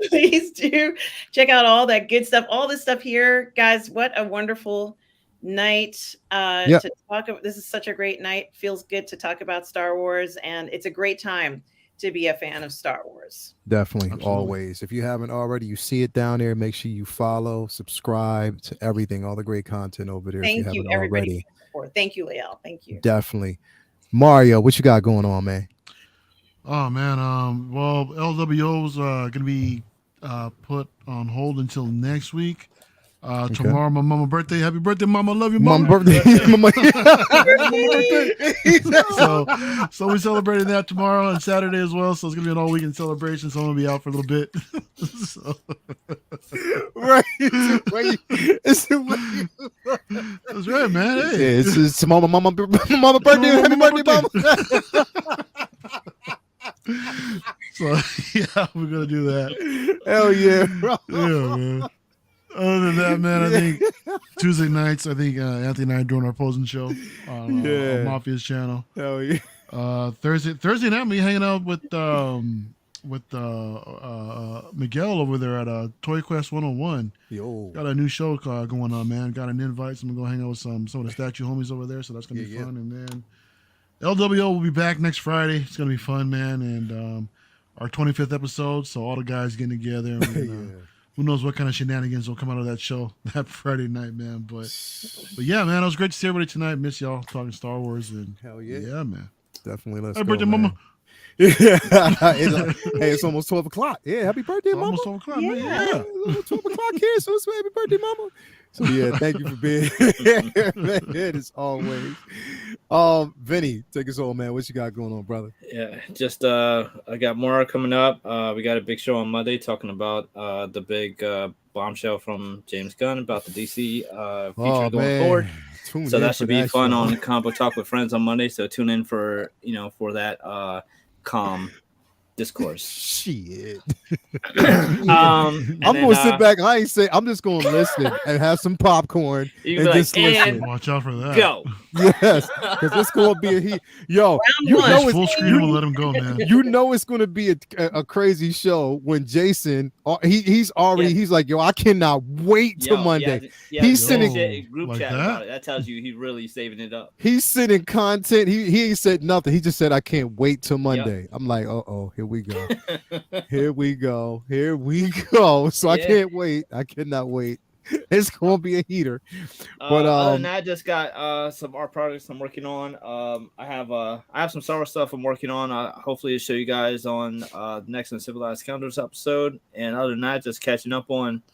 Please do check out all that good stuff, all this stuff here, guys. What a wonderful night to talk about. This is such a great night. Feels good to talk about Star Wars, and it's a great time to be a fan of Star Wars. Definitely. Absolutely. Always. If you haven't already, you see it down there. Make sure you follow, subscribe to everything, all the great content over there. Thank if you you, haven't everybody. already. Thank you, Lael. Thank you. Definitely. Mario, what you got going on, man? Oh man, well, LWO's gonna be put on hold until next week. Tomorrow, my mama's birthday. Happy birthday, mama! Love you, mama. Mama birthday. Mama so we celebrating that tomorrow and Saturday as well. So it's gonna be an all weekend celebration. So I'm gonna be out for a little bit. Right. That's right, man. Hey. Yeah, it's mama birthday. Happy birthday, mama. So yeah, we're gonna do that. Hell yeah, bro. Yeah, man. Other than that, man, I think Tuesday nights, Anthony and I are doing our opposing show on Mafia's channel. Hell yeah. Thursday night, we hanging out with Miguel over there at Toy Quest 101. Yo. Got a new show going on, man. Got an invite, so I'm gonna go hang out with some of the statue homies over there. So that's gonna be fun. And then LWO will be back next Friday. It's gonna be fun, man. And our 25th episode, so all the guys getting together. And, who knows what kind of shenanigans will come out of that show that Friday night, man. But yeah, man, it was great to see everybody tonight. Miss y'all talking Star Wars and hell yeah, man. Definitely. Let's happy go, birthday, man. mama. It's almost 12 o'clock. Yeah, happy birthday, mama. Almost 12 o'clock, man. Yeah. 12 o'clock here, so it's happy birthday, mama. So yeah, thank you for being here, man, as always. Vinny, take us home, man. What you got going on, brother? Yeah, just I got more coming up. We got a big show on Monday talking about the big bombshell from James Gunn about the DC feature going forward. So that should be fun on Combo Talk with Friends on Monday. So tune in for that calm discourse. Shit. I'm gonna sit back. I ain't say. I'm just gonna listen and have some popcorn and just listen. Watch out for that. Go. Yes, because it's gonna be a heat. Yo, you know it's full screen. We'll let him go, man. You know it's gonna be a crazy show when Jason. He's already. He's like, yo, I cannot wait till Monday. He's sending group like chat that? about it. That tells you he's really saving it up. He's sending content. He ain't said nothing. He just said, I can't wait till Monday. I'm like, oh, here we go. Here we go. So I can't wait. I cannot wait. It's gonna be a heater. But other than that, I just got some art projects I'm working on. I have some Star Wars stuff I'm working on. Hopefully to show you guys on the next Uncivilized Scoundrels episode. And other than that, just catching up on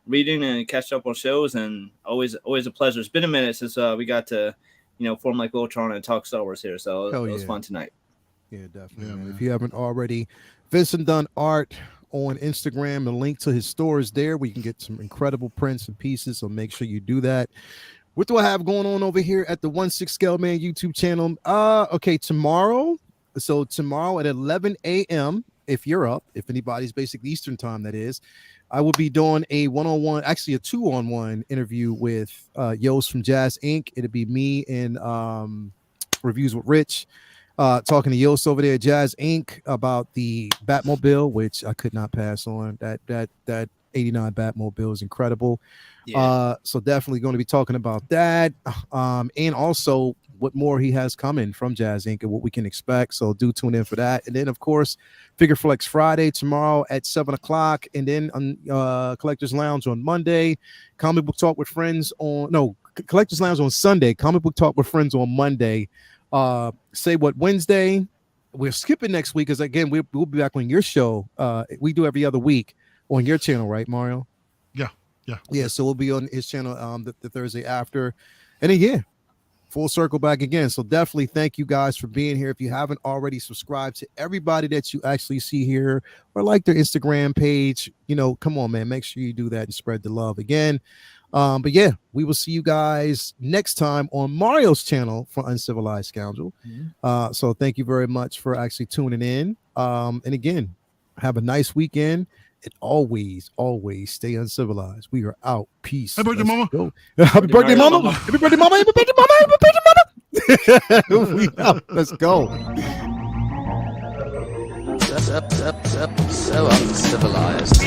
reading and catching up on shows, and always a pleasure. It's been a minute since we got to form like Voltron and talk Star Wars here. So it was fun tonight. Yeah, definitely. Man. If you haven't already, Vincent Dunn Art on Instagram. The link to his store is there where you can get some incredible prints and pieces. So make sure you do that. What do I have going on over here at the 1/6 Scale Man YouTube channel? Okay, tomorrow. So tomorrow at 11 a.m. if you're up, if anybody's basically Eastern time, that is, I will be doing a 1-on-1, actually a 2-on-1 interview with Yost from Jazz Inc. It'll be me and Reviews with Rich. Talking to Yost over there at Jazz Inc. about the Batmobile, which I could not pass on. That 89 Batmobile is incredible. So definitely going to be talking about that. And also what more he has coming from Jazz Inc. and what we can expect. So do tune in for that. And then, of course, Figure Flex Friday tomorrow at 7 o'clock, and then on Collectors Lounge on Monday. Comic Book Talk with Friends Collectors Lounge on Sunday. Comic Book Talk with Friends on Monday. Say What Wednesday. We're skipping next week because again we'll be back on your show. We do every other week on your channel, right, Mario? Yeah. So we'll be on his channel the Thursday after, and then full circle back again. So definitely thank you guys for being here. If you haven't already subscribed to everybody that you actually see here or like their Instagram page, come on, man, make sure you do that and spread the love again. But yeah, we will see you guys next time on Mario's channel for Uncivilized Scoundrel. So thank you very much for actually tuning in. And again, have a nice weekend. And always stay uncivilized. We are out. Peace. Happy birthday, mama. Go. Happy birthday, mama. Happy birthday, mama. Happy birthday, mama. Happy birthday, mama. We out. Let's go. So uncivilized.